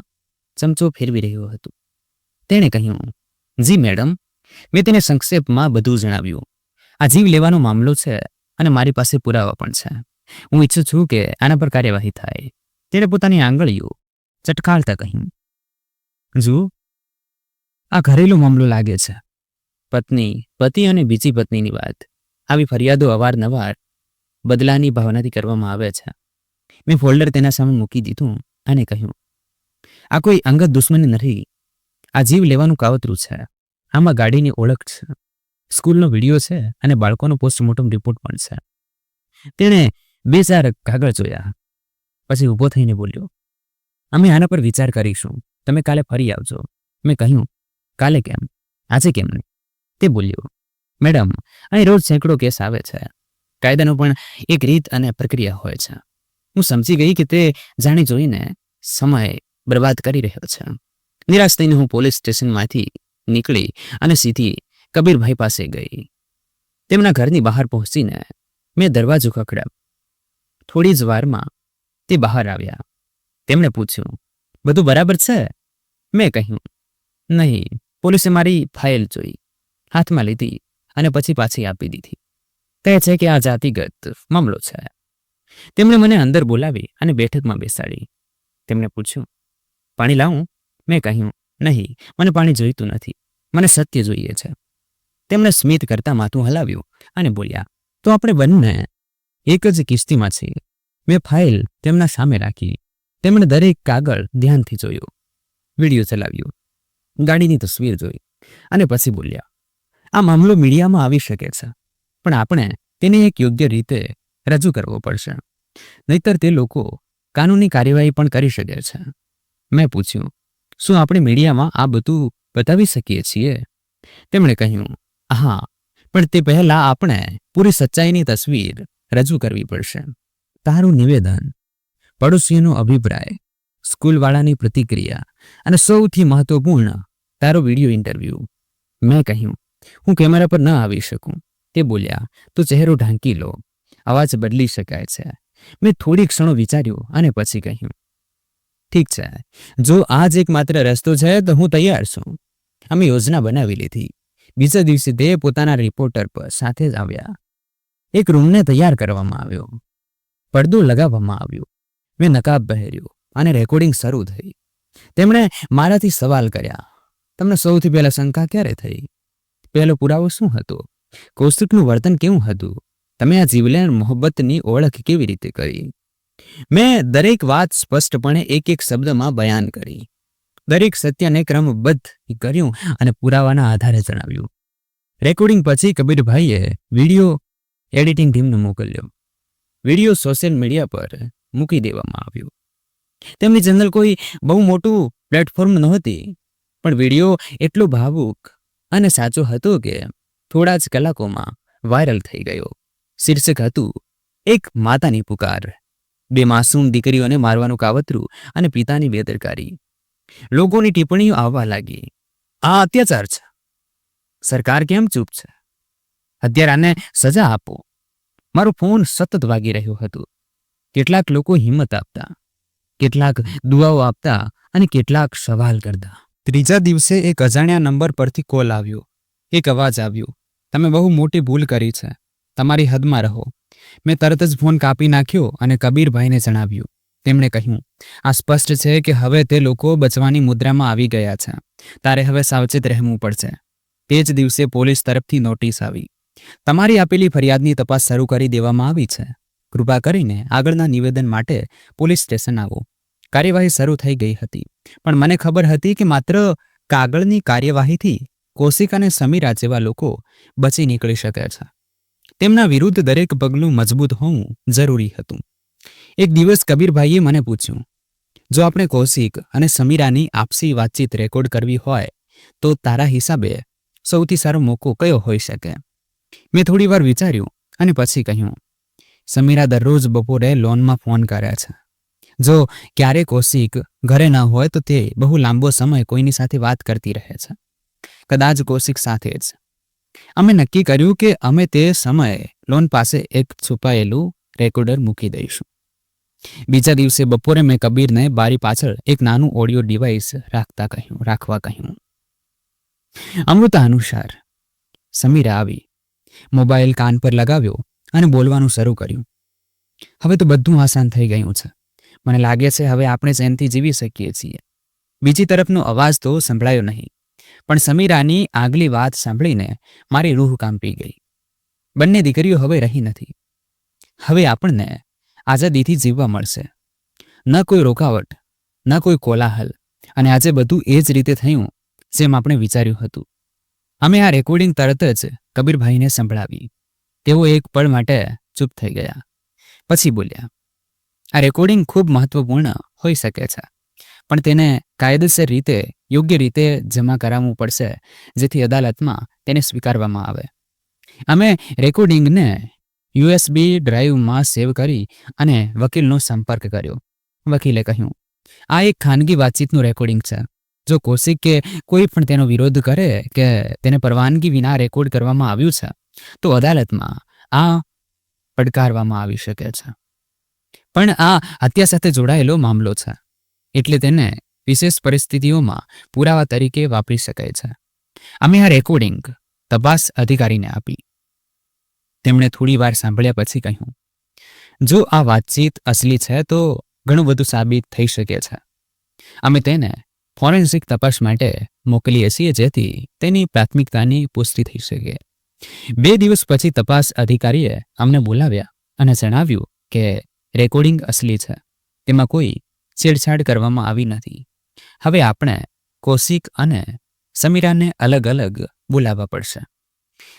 ચમચો ફેરવી રહ્યો હતો. તેણે કહ્યું, જી મેડમ, મેં તેને સંક્ષેપમાં બધું જણાવ્યું. આ જીવ લેવાનો મામલો છે અને મારી પાસે પુરાવા પણ છે. હું ઈચ્છું છું કે આના પર કાર્યવાહી થાય. તેણે પોતાની આંગળીઓ ચટકાળતા કહ્યું, જુઓ, આ ઘરેલું મામલો લાગે છે. પત્ની, પતિ અને બીજી પત્નીની વાત. આવી ફરિયાદો અવારનવાર બદલાની ભાવનાથી કરવામાં આવે છે. મેં ફોલ્ડર તેના સામે મૂકી દીધું અને કહ્યું, આ કોઈ અંગત દુશ્મની નથી. આ જીવ લેવાનું કાવતરું છે. આમાં ગાડીની ઓળખ છે, સ્કૂલનો વિડીયો છે અને બાળકોનો પોસ્ટમોર્ટમ રિપોર્ટ પણ છે. તેણે 2-4 કાગળ જોયા, પછી ઊભો થઈને બોલ્યો, અમે આના પર વિચાર કરીશું. તમે કાલે ફરી આવજો. મેં કહ્યું, કાલે કેમ? આજે કેમ નહીં? તે બોલ્યો, મેડમ, અહીં રોજ સેંકડો કેસ આવે છે. કાયદાનો પણ એક રીત અને પ્રક્રિયા હોય છે. હું સમજી ગઈ કે તે જાણી જોઈને સમય બરબાદ કરી રહ્યો છે. નિરાશ થઈને હું પોલીસ સ્ટેશનમાંથી નીકળી અને સીધી કબીરભાઈ પાસે ગઈ. તેમના ઘરની બહાર પહોંચીને મેં દરવાજો ખખડાવ્યો. થોડી જ વારમાં તે બહાર આવ્યા. તેમણે પૂછ્યું, બધું બરાબર છે? મેં કહ્યું, નહીં. પોલીસે મારી ફાઇલ જોઈ, હાથમાં લીધી અને પછી પાછી આપી દીધી. કહે છે કે આ જાતિગત મામલો છે. તેમણે મને અંદર બોલાવી અને બેઠકમાં બેસાડી. તેમણે પૂછ્યું, પાણી લાવું? મેં કહ્યું, નહીં, મને પાણી જોઈતું નથી. મને સત્ય જોઈએ છે. તેમણે સ્મિત કરતા માથું હલાવ્યું અને બોલ્યા, તો આપણે બંને એક જ કિસ્તીમાં છીએ. મેં ફાઇલ તેમના સામે રાખી. તેમણે દરેક કાગળ ધ્યાનથી જોયું, વિડીયો ચલાવ્યો, ગાડીની તસવીર જોઈ અને પછી બોલ્યા, આ મામલો મીડિયામાં આવી શકે છે, પણ આપણે તેને એક યોગ્ય રીતે રજૂ કરવો પડશે, નહીતર તે લોકો કાનૂની કાર્યવાહી પણ કરી શકે છે. મેં પૂછ્યું, શું આપણે મીડિયામાં આ બધું બતાવી શકીએ છીએ? તેમણે કહ્યું, હા, પણ તે પહેલા આપણે પૂરી સચ્ચાઈની તસવીર રજૂ કરવી પડશે. તારું નિવેદન, પડોશીઓનો અભિપ્રાય, સ્કૂલવાળાની પ્રતિક્રિયા અને સૌથી મહત્વપૂર્ણ, તારો વિડીયો ઇન્ટરવ્યૂ. મેં કહ્યું, હું કેમેરા પર ન આવી શકું. તે બોલ્યા, તો ચહેરો ઢાંકી લો, અવાજ બદલી શકાય છે. મેં થોડી ક્ષણો વિચાર્યું અને પછી કહ્યું, ઠીક છે, જો આ જ એકમાત્ર રસ્તો છે તો હું તૈયાર છું. અમે યોજના બનાવી લીધી. બીજા દિવસે તે પોતાના રિપોર્ટર પર સાથે જ આવ્યા. એક રૂમને તૈયાર કરવામાં આવ્યો, પડદો લગાવવામાં આવ્યો. મેં નકાબ પહેર્યો અને રેકોર્ડિંગ શરૂ થઈ. તેમણે મારાથી સવાલ કર્યા, તમને સૌથી પહેલા શંકા ક્યારે થઈ? પહેલો પુરાવો શું હતો? કૌશિકનું વર્તન કેવું હતું? તમે આ જીવલેણ મોહબ્બતની ઓળખ કેવી રીતે કરી? મેં દરેક વાત સ્પષ્ટપણે એક એક શબ્દમાં બયાન કરી. દરેક સત્યને ક્રમબદ્ધ કર્યું અને પુરાવાના આધારે જણાવ્યું. રેકોર્ડિંગ પછી કબીરભાઈએ વિડીયો એડિટિંગ ટીમને મોકલ્યો. વિડીયો સોશિયલ મીડિયા પર મૂકી દેવામાં આવ્યો. તેમની ચેનલ કોઈ બહુ મોટું પ્લેટફોર્મ નહોતી, પણ વિડીયો એટલો ભાવુક અને સાચો હતો કે થોડા જ કલાકોમાં વાયરલ થઈ ગયો. શીર્ષક હતું, એક માતાની પુકાર, 2 માસૂમ દીકરીઓને મારવાનું કાવતરું અને પિતાની બેદરકારી. લોકોની ટિપ્પણીઓ આવવા લાગી, આ અત્યાચાર છે, સરકાર કેમ ચૂપ છે, અત્યારે આને સજા આપો. મારો ફોન સતત વાગી રહ્યો હતો. કેટલાક લોકો હિંમત આપતા, કેટલાક દુઆઓ આપતા અને કેટલાક સવાલ કરતા. ત્રીજા દિવસે એક અજાણ્યા નંબર પરથી કોલ આવ્યો. એક અવાજ આવ્યો, તમે બહુ મોટી ભૂલ કરી છે, તમારી હદમાં રહો. મેં તરત જ ફોન કાપી નાખ્યો અને કબીરભાઈને જણાવ્યું. તેમણે કહ્યું, આ સ્પષ્ટ છે કે હવે તે લોકો બચવાની મુદ્રામાં આવી ગયા છે. તારે હવે સાવચેત રહેવું પડશે. તે જ દિવસે પોલીસ તરફથી નોટિસ આવી. તમારી આપેલી ફરિયાદની તપાસ શરૂ કરી દેવામાં આવી છે. કૃપા કરીને આગળના નિવેદન માટે પોલીસ સ્ટેશન આવો. કાર્યવાહી શરૂ થઈ ગઈ હતી, પણ મને ખબર હતી કે માત્ર કાગળની કાર્યવાહીથી કૌશિક અને સમીરા જેવા લોકો બચી નીકળી શકે છે. તેમના વિરુદ્ધ દરેક પગલું મજબૂત હોવું જરૂરી હતું. એક દિવસ કબીરભાઈએ મને પૂછ્યું, જો આપણે કૌશિક અને સમીરાની આપસી વાતચીત રેકોર્ડ કરવી હોય તો તારા હિસાબે સૌથી સારો મોકો કયો હોઈ શકે? મેં થોડી વાર વિચાર્યું અને પછી કહ્યું, સમીરા દરરોજ બપોરે લોનમાં ફોન કરે છે. જો ક્યારે કૌશિક ઘરે ન હોય તો તે બહુ લાંબો સમય કોઈની સાથે વાત કરતી રહે છે, કદાચ કૌશિક સાથે જ. અમે નક્કી કર્યું કે અમે તે સમયે લોન પાસે એક છુપાયેલું રેકોર્ડર મૂકી દઈશું. બીજા દિવસે બપોરે મેં કબીરને બારી પાછળ એક નાનું ઓડિયો ડિવાઇસ રાખવા કહ્યું. અમૃતા અનુસાર સમીરા આવી, મોબાઈલ કાન પર લગાવ્યો અને બોલવાનું શરૂ કર્યું. હવે તો બધું આસાન થઈ ગયું છે. મને લાગે છે હવે આપણે ચેનથી જીવી શકીએ છીએ. બીજી તરફનો અવાજ તો સંભળાયો નહીં, પણ સમીરાની આગલી વાત સાંભળીને મારી રૂહ કાંપી ગઈ. બંને દીકરીઓ હવે રહી નથી. હવે આપણને આઝાદીથી જીવવા મળશે. ન કોઈ રોકાવટ, ન કોઈ કોલાહલ, અને આજે બધું એ જ રીતે થયું જેમ આપણે વિચાર્યું હતું. અમે આ રેકોર્ડિંગ તરત જ કબીરભાઈને સંભળાવી. તેઓ એક પળ માટે ચૂપ થઈ ગયા, પછી બોલ્યા, આ રેકોર્ડિંગ ખૂબ મહત્વપૂર્ણ હોઈ શકે છે, પણ તેને કાયદેસર રીતે યોગ્ય રીતે જમા કરાવવું પડશે, જેથી અદાલતમાં તેને સ્વીકારવામાં આવે. અમે રેકોર્ડિંગને USB ડ્રાઈવમાં સેવ કરી અને વકીલનો સંપર્ક કર્યો. વકીલે કહ્યું, આ એક ખાનગી વાતચીતનું રેકોર્ડિંગ છે. જો કૌશિક કે કોઈ પણ તેનો વિરોધ કરે કે તેને પરવાનગી વિના રેકોર્ડ કરવામાં આવ્યું છે તો અદાલતમાં આ પડકારવામાં આવી શકે છે. પણ આ હત્યા સાથે જોડાયેલો મામલો છે, એટલે તેને વિશેષ પરિસ્થિતિઓમાં પુરાવા તરીકે વાપરી શકાય છે. અમે આ રેકોર્ડિંગ તપાસ અધિકારીને આપી. તેમણે થોડી વાર સાંભળ્યા પછી કહ્યું, જો આ વાતચીત અસલી છે તો ઘણું બધું સાબિત થઈ શકે છે. અમે તેને ફોરેન્સિક તપાસ માટે મોકલીએ છીએ, જેથી તેની પ્રાથમિકતાની પુષ્ટિ થઈ શકે. 2 દિવસ પછી તપાસ અધિકારીએ અમને બોલાવ્યા અને જણાવ્યું કે રેકોર્ડિંગ અસલી છે, તેમાં કોઈ છેડછાડ કરવામાં આવી નથી. હવે આપણે કૌશિક અને સમીરાને અલગ અલગ બોલાવવા પડશે.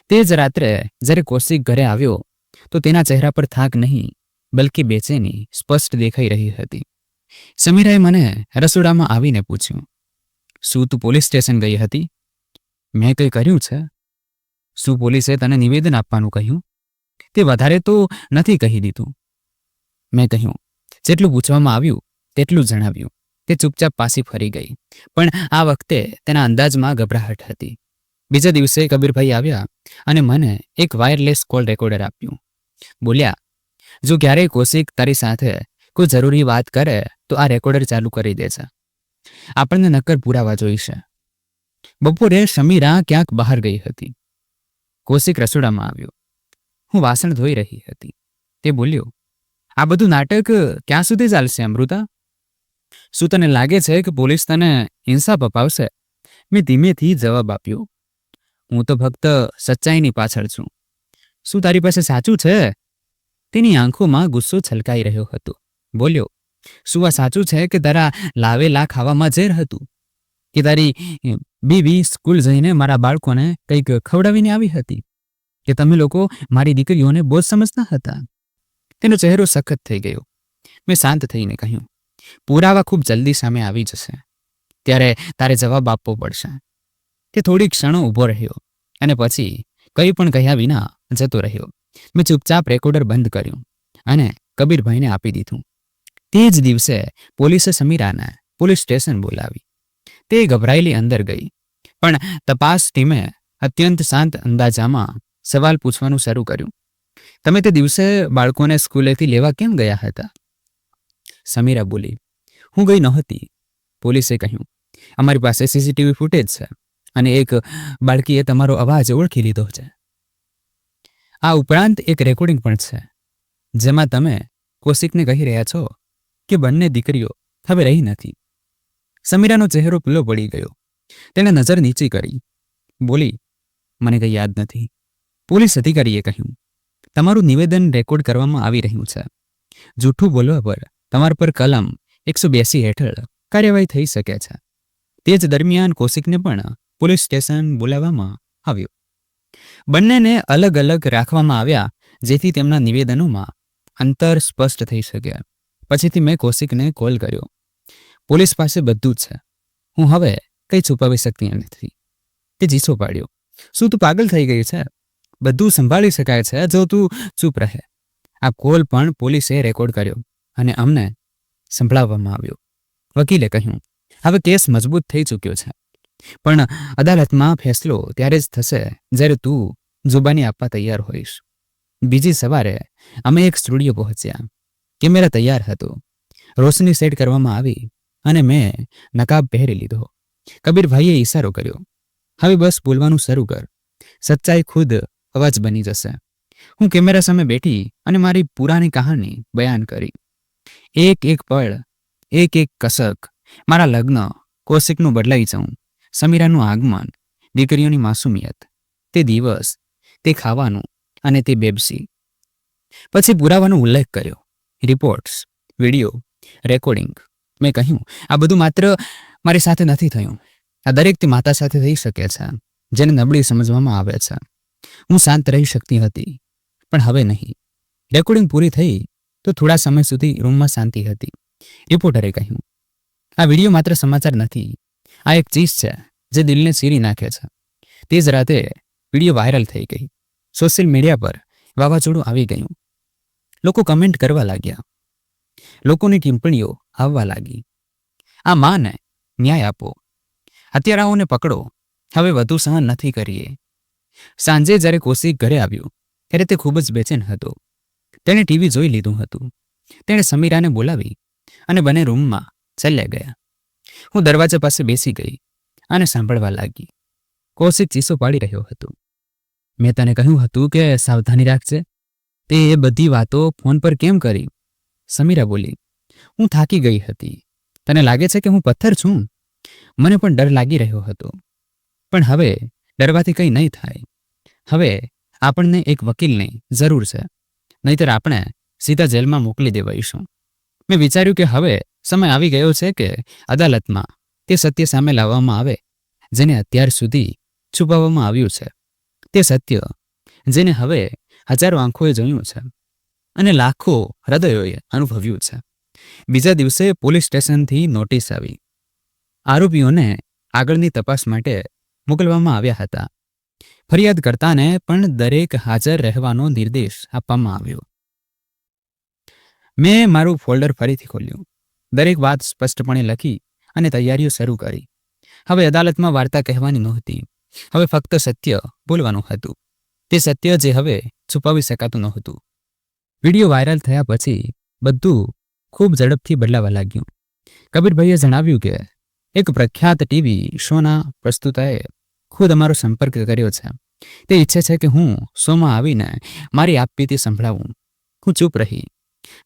તે જ રાત્રે જ્યારે કૌશિક ઘરે આવ્યો તો તેના ચહેરા પર થાક નહીં, બલ્કિ બેચેની સ્પષ્ટ દેખાઈ રહી હતી. સમીરાએ મને રસોડામાં આવીને પૂછ્યું, શું તું પોલીસ સ્ટેશન ગઈ હતી? મેં કંઈ કર્યું છે? શું પોલીસે તને નિવેદન આપવાનું કહ્યું? તે વધારે તો નથી કહી દીધું. મેં કહ્યું, જેટલું પૂછવામાં આવ્યું તેટલું જણાવ્યું. તે ચૂપચાપ પાછી ફરી ગઈ, પણ આ વખતે તેના અંદાજમાં ગભરાહટ હતી. બીજા દિવસે કબીરભાઈ આવ્યા અને મને એક વાયરલેસ કોલ રેકોર્ડર આપ્યું. બોલ્યા, જો ક્યારેય કૌશિક તારી સાથે કોઈ જરૂરી વાત કરે તો આ રેકોર્ડર ચાલુ કરી દે છે. આપણને નક્કર પુરાવા જોઈશે. બપોરે સમીરા ક્યાંક બહાર ગઈ હતી. કૌશિક રસોડામાં આવ્યો. હું વાસણ ધોઈ રહી હતી. તે બોલ્યો, આ બધું નાટક ક્યાં સુધી ચાલશે અમૃતા? શું તને લાગે છે કે પોલીસ તને ઇન્સાફ અપાવશે? મેં ધીમેથી જવાબ આપ્યો, હું તો ફક્ત સચ્ચાઈની પાછળ છું. શું તારી પાસે સાચું છે? તેની આંખોમાં ગુસ્સો છલકાઈ રહ્યો હતો. બોલ્યો, શું આ સાચું છે કે તારા લાવેલા ખાવામાં ઝેર હતું? કે તારી બીવી સ્કૂલ જઈને મારા બાળકોને કંઈક ખવડાવીને આવી હતી? કે તમે લોકો મારી દીકરીઓને બોજ સમજતા હતા? તેનો ચહેરો સખત થઈ ગયો. મેં શાંત થઈને કહ્યું, પુરાવા ખૂબ જલ્દી સામે આવી જશે, ત્યારે તારે જવાબ આપવો પડશે. તે થોડી ક્ષણો ઊભો રહ્યો અને પછી કંઈ પણ કહ્યા વિના જતો રહ્યો. મેં ચૂપચાપ રેકોર્ડર બંધ કર્યું અને કબીરભાઈને આપી દીધું. તે જ દિવસે પોલીસે સમીરાને પોલીસ સ્ટેશન બોલાવી. તે ગભરાયેલી અંદર ગઈ, પણ તપાસ ટીમે અત્યંત શાંત અંદાજામાં સવાલ પૂછવાનું શરૂ કર્યું. તમે તે દિવસે બાળકોને સ્કૂલેથી લેવા કેમ ગયા હતા? સમીરા બોલી, હું ગઈ નહોતી. પોલીસે કહ્યું, અમારી પાસે CCTV ફૂટેજ છે અને એક બાળકીએ તમારો અવાજ ઓળખી લીધો છે. આ ઉપરાંત એક રેકોર્ડિંગ પણ છે, જેમાં તમે કૌશિકને કહી રહ્યા છો કે બંને દીકરીઓ હવે રહી નથી. સમીરાનો ચહેરો પીળો પડી ગયો. તેણે નજર નીચી કરી. બોલી, મને કંઈ યાદ નથી. પોલીસ અધિકારીએ કહ્યું, તમારું નિવેદન રેકોર્ડ કરવામાં આવી રહ્યું છે. જૂઠું બોલવા પર તમારા પર કલમ 182 હેઠળ કાર્યવાહી થઈ શકે છે. તે જ દરમિયાન કૌશિકને પણ પોલીસ સ્ટેશન બોલાવવામાં આવ્યું. બંનેને અલગ અલગ રાખવામાં આવ્યા જેથી તેમના નિવેદનોમાં અંતર સ્પષ્ટ થઈ શકે. પછીથી મેં કૌશિકને કોલ કર્યો. પોલીસ પાસે બધું જ છે. હું હવે કંઈ છુપાવી શકતી નથી. તે ચીસો પાડ્યો. શું તું પાગલ થઈ ગઈ છે? બધું સંભાળી શકાય છે જો તું ચૂપ રહે. આ કોલ પણ પોલીસે રેકોર્ડ કર્યો અને અમને સંભળાવવામાં આવ્યો. વકીલે કહ્યું, હવે કેસ મજબૂત થઈ ચૂક્યો છે, પણ અદાલતમાં ફેસલો ત્યારે જ થશે જ્યારે તું જુબાની આપવા તૈયાર હોઈશ. બીજી સવારે અમે એક સ્ટુડિયો પહોંચ્યા. કેમેરા તૈયાર હતો, રોશની સેટ કરવામાં આવી અને મેં નકાબ પહેરી લીધો. કબીરભાઈએ ઈશારો કર્યો, હવે બસ બોલવાનું શરૂ કર. સચ્ચાઈ ખુદ અવાજ બની જશે. હું કેમેરા સામે બેઠી અને મારી પુરાની કહાની બયાન કરી. એક એક પળ, એક એક કસક, મારા લગ્ન, કૌશિકનું બદલાઈ જવું, સમીરાનું આગમન, દીકરીઓની માસુમિયત, તે દિવસ, તે ખાવાનું અને તે બેબસી. પછી પુરાવાનો ઉલ્લેખ કર્યો, રિપોર્ટ્સ, વિડીયો, રેકોર્ડિંગ. મેં કહ્યું, આ બધું માત્ર મારી સાથે નથી થયું. આ દરેક તે માતા સાથે થઈ શકે છે જેને નબળી સમજવામાં આવે છે. હું શાંત રહી શકતી હતી, પણ હવે નહીં. રેકોર્ડિંગ પૂરી થઈ તો થોડા સમય સુધી રૂમમાં શાંતિ હતી. રિપોર્ટરે કહ્યું, આ વિડીયો માત્ર સમાચાર નથી, આ એક ચીજ છે જે દિલને ચીરી નાખે છે. તે જ રાતે વિડીયો વાયરલ થઈ ગઈ. સોશિયલ મીડિયા પર વાવાઝોડું આવી ગયું. લોકો કમેન્ટ કરવા લાગ્યા. લોકોની ટિપ્પણીઓ આવવા લાગી. આ માને ન્યાય આપો, હત્યારાઓને પકડો, હવે વધુ સહન નથી કરીએ. સાંજે જ્યારે કૌશિક ઘરે આવ્યું ત્યારે તે ખૂબ જ બેચેન હતો. તેણે ટીવી જોઈ લીધું હતું. તેણે સમીરાને બોલાવી અને બંને રૂમમાં ચાલ્યા ગયા. હું દરવાજા પાસે બેસી ગઈ અને સાંભળવા લાગી. કૌશિક ચીસો પાડી રહ્યો હતો. મેં તને કહ્યું હતું કે સાવધાની રાખજે. તે એ બધી વાતો ફોન પર કેમ કરી? સમીરા બોલી, હું થાકી ગઈ હતી. તને લાગે છે કે હું પથ્થર છું? મને પણ ડર લાગી રહ્યો હતો, પણ હવે ડરવાથી કંઈ નહીં થાય. હવે આપણને એક વકીલની જરૂર છે, નહીંતર આપણે સીધા જેલમાં મોકલી દેવાઈશું. મેં વિચાર્યું કે હવે સમય આવી ગયો છે કે અદાલતમાં તે સત્ય સામે લાવવામાં આવે જેને અત્યાર સુધી છુપાવવામાં આવ્યું છે. તે સત્ય જેને હવે હજારો આંખોએ જોયું છે અને લાખો હૃદયોએ અનુભવ્યું છે. બીજા દિવસે પોલીસ સ્ટેશનથી નોટિસ આવી. આરોપીઓને આગળની તપાસ માટે મોકલવામાં આવ્યા હતા. ફરિયાદ કરતાને પણ દરેક હાજર રહેવાનો નિર્દેશ આપવામાં આવ્યો. મેં મારું ફોલ્ડર ફરીથી ખોલ્યું, દરેક વાત સ્પષ્ટપણે લખી અને તૈયારીઓ શરૂ કરી. હવે અદાલતમાં વાર્તા કહેવાની નહોતી, હવે ફક્ત સત્ય બોલવાનું હતું. તે સત્ય જે હવે છુપાવી શકાતું નહોતું. વિડીયો વાયરલ થયા પછી બધું ખૂબ ઝડપથી બદલાવા લાગ્યું. કબીરભાઈએ જણાવ્યું કે એક પ્રખ્યાત ટીવી શોના પ્રસ્તુતાએ ખુદ અમારો સંપર્ક કર્યો છે. તે ઈચ્છે છે કે હું શોમાં આવીને મારી આપવીતી સંભળાવું. હું ચૂપ રહી,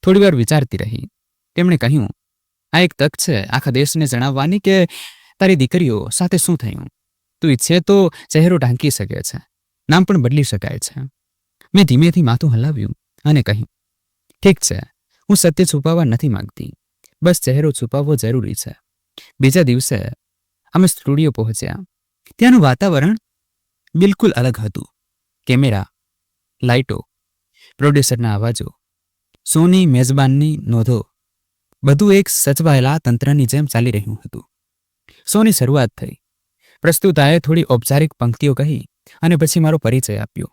થોડીવાર વિચારતી રહી. તેમણે કહ્યું, આ એક તક છે આખા દેશને જણાવવાની કે તારી દીકરીઓ સાથે શું થયું. તું ઈચ્છે તો ચહેરો ઢાંકી શકે છે, નામ પણ બદલી શકાય છે. મેં ધીમેથી માથું હલાવ્યું અને કહ્યું, ઠીક છે, હું સત્ય છુપાવવા નથી માંગતી, બસ ચહેરો છુપાવવો જરૂરી છે. બીજા દિવસે અમે સ્ટુડિયો પહોંચ્યા. ત્યાંનું વાતાવરણ બિલકુલ અલગ હતું. કેમેરા, લાઇટો, પ્રોડ્યુસરના અવાજો, શોની મેજબાનની નોંધો, બધું એક સચવાયેલા તંત્રની જેમ ચાલી રહ્યું હતું. શોની શરૂઆત થઈ. પ્રસ્તુતાએ થોડી ઔપચારિક પંક્તિઓ કહી અને પછી મારો પરિચય આપ્યો.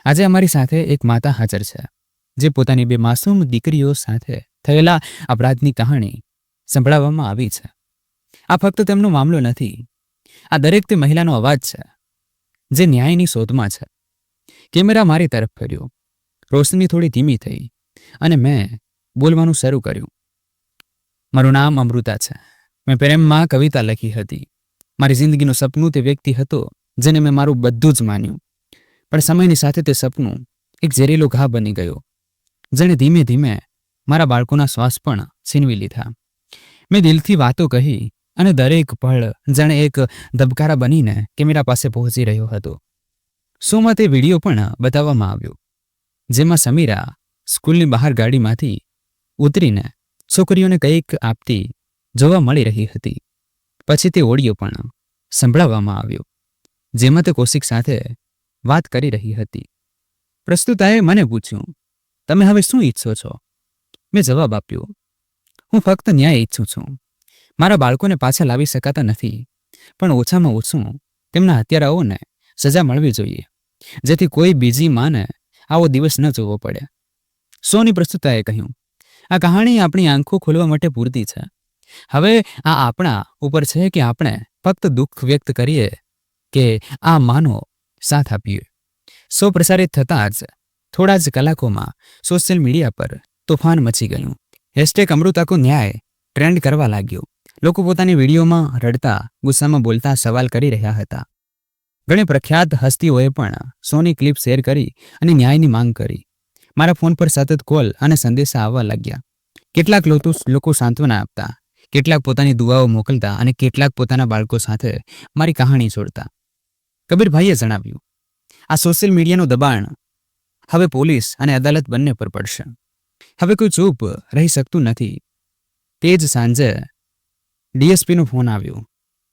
આજે અમારી સાથે એક માતા હાજર છે જે પોતાની 2 માસૂમ દીકરીઓ સાથે થયેલા અપરાધની કહાણી સંભળાવવામાં આવી છે. આ ફક્ત તેમનો મામલો નથી, આ દરેક તે મહિલાનો અવાજ છે જે ન્યાયની શોધમાં છે. કેમેરા મારી તરફ ફર્યો. રોશની થોડી ધીમી થઈ અને મેં બોલવાનું શરૂ કર્યું. મારું નામ અમૃતા છે. મેં પ્રેમમાં કવિતા લખી હતી. મારી જિંદગીનું સપનું તે વ્યક્તિ હતો જેને મેં મારું બધું જ માન્યું. પણ સમયની સાથે તે સપનું એક ઝેરીલો ઘા બની ગયો, જેણે ધીમે ધીમે મારા બાળકોના શ્વાસ પણ છીનવી લીધા. મેં દિલથી વાતો કહી અને દરેક પળ જાણે એક ધબકારા બનીને કેમેરા પાસે પહોંચી રહ્યો હતો. શોમાં તે વિડીયો પણ બતાવવામાં આવ્યો. જેમાં સમીરા સ્કૂલની બહાર ગાડીમાંથી ઉતરીને છોકરીઓને કંઈક આપતી જોવા મળી રહી હતી. પછી તે ઓડિયો પણ સંભળાવવામાં આવ્યો, જેમાં તે કૌશિક સાથે વાત કરી રહી હતી. પ્રસ્તુતાએ મને પૂછ્યું, તમે હવે શું ઈચ્છો છો? મેં જવાબ આપ્યો, હું ફક્ત ન્યાય ઈચ્છું છું. મારા બાળકોને પાછા લાવી શકાતા નથી, પણ ઓછામાં ઓછું તેમના હત્યારાઓને સજા મળવી જોઈએ, જેથી કોઈ બીજી માને આવો દિવસ ન જોવો પડે. સોની પ્રસ્તુતાએ કહ્યું, આ કહાણી આપણી આંખો ખોલવા માટે પૂરતી છે. હવે આ આપણા ઉપર છે કે આપણે ફક્ત દુઃખ વ્યક્ત કરીએ કે આ માનો સાથ આપીએ. શો પ્રસારિત થતાં જ થોડા જ કલાકોમાં સોશિયલ મીડિયા પર તોફાન મચી ગયું. #અમૃતા કો ન્યાય ટ્રેન્ડ કરવા લાગ્યો. લોકો પોતાની વિડીયોમાં રડતા, ગુસ્સામાં બોલતા સવાલ કરી રહ્યા હતા. ઘણી પ્રખ્યાત હસ્તીઓએ પણ શોની ક્લિપ શેર કરી અને ન્યાયની માંગ કરી. મારા ફોન પર સતત કોલ અને સંદેશા આવવા લાગ્યા. કેટલાક લોકો સાંત્વના આપતા, કેટલાક પોતાની દુઆઓ મોકલતા અને કેટલાક પોતાના બાળકો સાથે મારી કહાણી જોડતા. કબીરભાઈએ જણાવ્યું, આ સોશિયલ મીડિયાનું દબાણ હવે પોલીસ અને અદાલત બંને પર પડશે. હવે કોઈ ચૂપ રહી શકતું નથી. તે જ સાંજે ડીએસપીનો ફોન આવ્યો.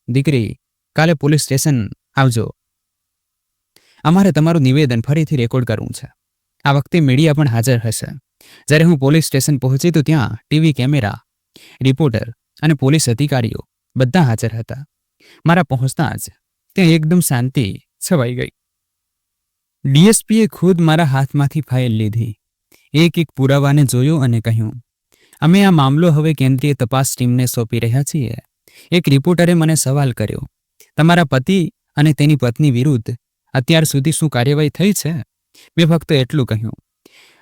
દીકરી, કાલે પોલીસ સ્ટેશન આવજો. અમારે તમારું નિવેદન ફરીથી રેકોર્ડ કરવું છે. આ વખતે મીડિયા પણ હાજર હશે. જ્યારે હું પોલીસ સ્ટેશન પહોંચી તો ત્યાં ટીવી કેમેરા, રિપોર્ટર અને પોલીસ અધિકારીઓ બધા હાજર હતા. મારા પહોંચતા જ ત્યાં એકદમ શાંતિ છવાઈ ગઈ. ડીએસપીએ ખુદ મારા હાથમાંથી ફાઇલ લીધી, એક એક પુરાવાને જોયો અને કહ્યું, અમે આ મામલો હવે કેન્દ્રીય તપાસ ટીમને સોંપી રહ્યા છીએ. એક રિપોર્ટરે મને સવાલ કર્યો, તમારા પતિ અને તેની પત્ની વિરુદ્ધ અત્યાર સુધી શું કાર્યવાહી થઈ છે? મેં ફક્ત એટલું કહ્યું,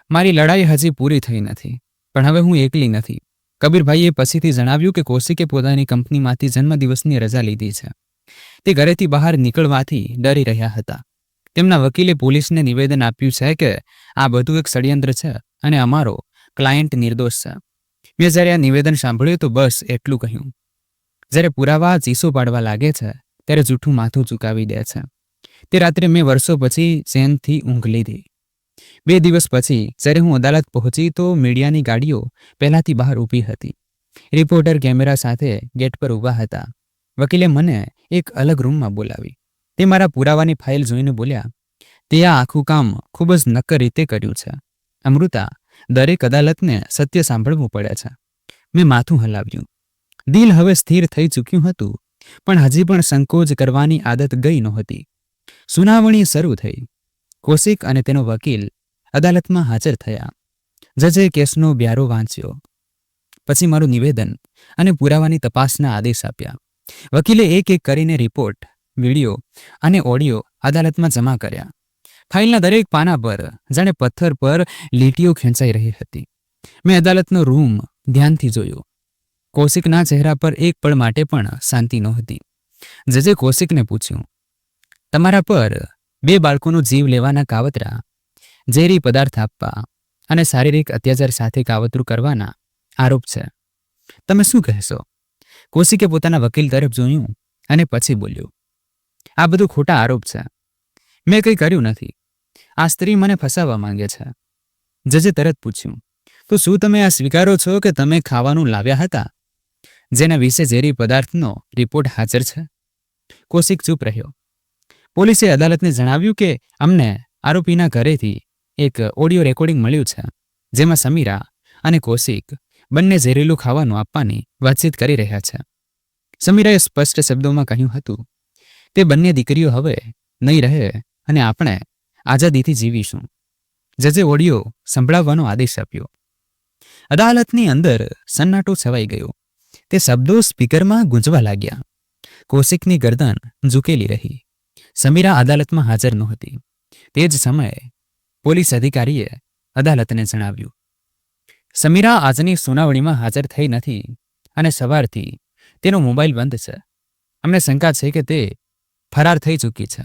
મારી લડાઈ હજી પૂરી થઈ નથી, પણ હવે હું એકલી નથી. કબીરભાઈએ પછીથી જણાવ્યું કે કૌશિકે પોતાની કંપનીમાંથી જન્મદિવસની રજા લીધી છે. તે ઘરેથી બહાર નીકળવાથી ડરી રહ્યા હતા. તેમના વકીલે પોલીસને નિવેદન આપ્યું છે કે આ બધું એક ષડયંત્ર છે અને અમારો ક્લાયન્ટ નિર્દોષ છે. મેં જ્યારે આ નિવેદન સાંભળ્યું તો બસ એટલું કહ્યું, જ્યારે પુરાવા ચીસો પાડવા લાગે છે ત્યારે જૂઠું માથું ચૂકાવી દે છે. તે રાત્રે મેં વર્ષો પછી ચેનથી ઊંઘ લીધી. 2 દિવસ પછી જ્યારે હું અદાલત પહોંચી તો મીડિયાની ગાડીઓ પહેલાથી બહાર ઊભી હતી. રિપોર્ટર કેમેરા સાથે ગેટ પર ઊભા હતા. વકીલે મને એક અલગ રૂમમાં બોલાવી. તે મારા પુરાવાની ફાઇલ જોઈને બોલ્યા, તે આ આખું કામ ખૂબ જ નક્કર રીતે કર્યું છે. અમૃતા, દરેક અદાલતને સત્ય સાંભળવું પડે છે. મેં માથું હલાવ્યું. દિલ હવે સ્થિર થઈ ચૂક્યું હતું, પણ હજી પણ સંકોચ કરવાની આદત ગઈ નહોતી. સુનાવણી શરૂ થઈ. કૌશિક અને તેનો વકીલ અદાલતમાં હાજર થયા. જજે કેસનો બ્યારો વાંચ્યો. પછી મારું નિવેદન અને પુરાવાની તપાસના આદેશ આપ્યા. વકીલે એક એક કરીને રિપોર્ટ, વિડીયો અને ઓડિયો અદાલતમાં જમા કર્યા. ફાઇલના દરેક પાના પર જાણે પથ્થર પર લીટીઓ ખેંચાઈ રહી હતી. મેં અદાલતનો રૂમ ધ્યાનથી જોયો. કૌશિકના ચહેરા પર એક પળ માટે પણ શાંતિ નહોતી. જજે કૌશિકને પૂછ્યું, તમારા પર 2 બાળકોનો જીવ લેવાના કાવતરા, ઝેરી પદાર્થ આપવા અને શારીરિક અત્યાચાર સાથે કાવતરું કરવાના આરોપ છે. તમે શું કહેશો? કૌશિકે પોતાના વકીલ તરફ જોયું અને પછી બોલ્યો, આ બધું ખોટા આરોપ છે. મેં કંઈ કર્યું નથી. આ સ્ત્રી મને ફસાવવા માંગે છે. જજે તરત પૂછ્યું, તો શું તમે આ સ્વીકારો છો કે તમે ખાવાનું લાવ્યા હતા જેના વિશે ઝેરી પદાર્થનો રિપોર્ટ હાજર છે? કૌશિક ચૂપ રહ્યો. પોલીસે અદાલતને જણાવ્યું કે અમને આરોપીના ઘરેથી એક ઓડિયો રેકોર્ડિંગ મળ્યું છે, જેમાં સમીરા અને કૌશિક બંને ઝેરીલું ખાવાનું આપવાની વાતચીત કરી રહ્યા છે. સમીરાએ સ્પષ્ટ શબ્દોમાં કહ્યું હતું, તે બંને દીકરીઓ હવે નહીં રહે અને આપણે આઝાદીથી જીવીશું. જજે ઓડિયો સંભળાવવાનો આદેશ આપ્યો. અદાલતની અંદર સન્નાટો છવાઈ ગયો. તે શબ્દો સ્પીકરમાં ગૂંજવા લાગ્યા. કૌશિકની ગરદન ઝૂકેલી રહી. સમીરા અદાલતમાં હાજર નહોતી. તે જ સમયે પોલીસ અધિકારીએ અદાલતને જણાવ્યું, સમીરા આજની સુનાવણીમાં હાજર થઈ નથી અને સવારથી તેનો મોબાઈલ બંધ છે. અમને શંકા છે કે તે ફરાર થઈ ચૂકી છે.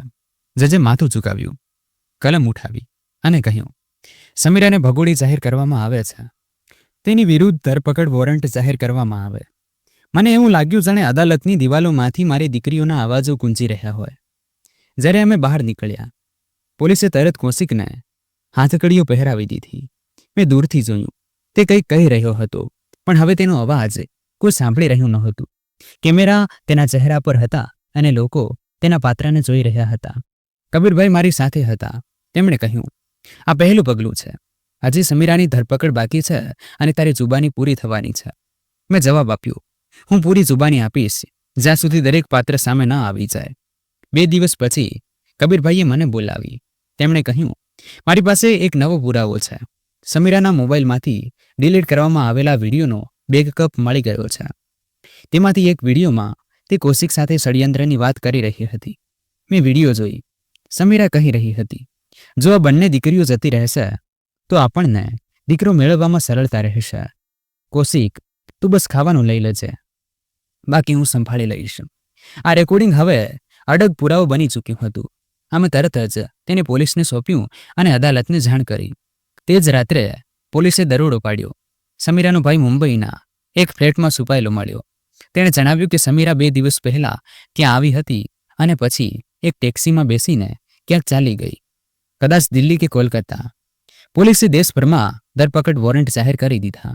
જજે માથું ઝુકાવ્યું, કલમ ઉઠાવી અને કહ્યું, સમીરાને ભગોડી જાહેર કરવામાં આવે છે. તેની વિરુદ્ધ ધરપકડ વોરંટ જાહેર કરવામાં આવે. મને એવું લાગ્યું જાણે અદાલતની દિવાલોમાંથી મારી દીકરીઓના અવાજો ગુંજી રહ્યા હોય. જ્યારે અમે બહાર નીકળ્યા, પોલીસે તરત કૌશિકને હાથકડીઓ પહેરાવી દીધી. મેં દૂરથી જોયું. તે કંઈક કહી રહ્યો હતો, પણ હવે તેનો અવાજ કોઈ સાંભળી રહ્યું નહોતું. કેમેરા તેના ચહેરા પર હતા અને લોકો તેના પાત્રને જોઈ રહ્યા હતા. કબીરભાઈ મારી સાથે હતા. તેમણે કહ્યું, આ પહેલું પગલું છે. હજી સમીરાની ધરપકડ બાકી છે અને તારી જુબાની પૂરી થવાની છે. મેં જવાબ આપ્યો, હું પૂરી જુબાની આપીશ જ્યાં સુધી દરેક પાત્ર સામે ન આવી જાય. 2 દિવસ પછી કબીરભાઈએ મને બોલાવી. તેમણે કહ્યું, મારી પાસે એક નવો પુરાવો છે. સમીરાના મોબાઈલમાંથી ડિલીટ કરવામાં આવેલા વિડીયોનો બેકઅપ મળી ગયો છે. તેમાંથી એક વિડીયોમાં તે કૌશિક સાથે ષડયંત્રની વાત કરી રહી હતી. મેં વિડીયો જોઈ. સમીરા કહી રહી હતી, જો આ બંને દીકરીઓ જતી રહેશે તો આપણને દીકરો મેળવવામાં સરળતા રહેશે. કૌશિક, તું બસ ખાવાનું લઈ લેજે, બાકી હું સંભાળી લઈશ. આ રેકોર્ડિંગ હવે અડગ પુરાવો બની ચૂક્યું હતું. અમે તરત જ તેને પોલીસને સોંપ્યું અને અદાલતને જાણ કરી. તે જ રાત્રે પોલીસે દરોડો પાડ્યો. સમીરાનો ભાઈ મુંબઈના એક ફ્લેટમાં છુપાયેલો મળ્યો. તેણે જણાવ્યું કે સમીરા 2 દિવસ પહેલા ત્યાં આવી હતી અને પછી એક ટેક્સીમાં બેસીને ક્યાંક ચાલી ગઈ, કદાચ દિલ્હી કે કોલકાતા. પોલીસે દેશભરમાં ધરપકડ વોરંટ જાહેર કરી દીધા.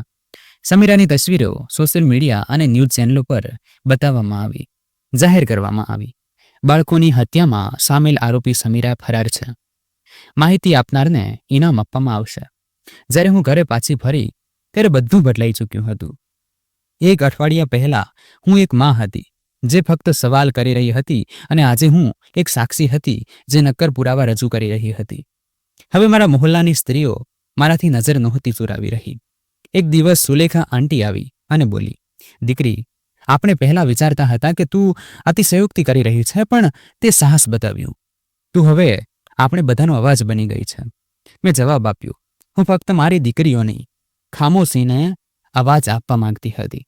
સમીરાની તસવીરો સોશિયલ મીડિયા અને ન્યૂઝ ચેનલો પર બતાવવામાં આવી, જાહેર કરવામાં આવી. બાળકોની હત્યામાં સામેલ આરોપી સમીરા ફરાર છે. માહિતી આપનારને ઇનામ આપવામાં આવશે. જ્યારે હું ઘરે પાછી ફરી ત્યારે બધું બદલાઈ ચૂક્યું હતું. 1 અઠવાડિયા પહેલા હું એક માં હતી જે ફક્ત સવાલ કરી રહી હતી અને આજે હું એક સાક્ષી હતી જે નક્કર પુરાવા રજૂ કરી રહી હતી. હવે મારા મોહલ્લાની સ્ત્રીઓ મારાથી નજર નહોતી ચુરાવી રહી. એક દિવસ સુલેખા આંટી આવી અને બોલી, દીકરી, આપણે પહેલા વિચારતા હતા કે તું અતિશયોક્તિ કરી રહી છે, પણ તે સાહસ બતાવ્યું. તું હવે આપણે બધાનો અવાજ બની ગઈ છે. મેં જવાબ આપ્યો, હું ફક્ત મારી દીકરીઓની ખામોશીને અવાજ આપવા માંગતી હતી.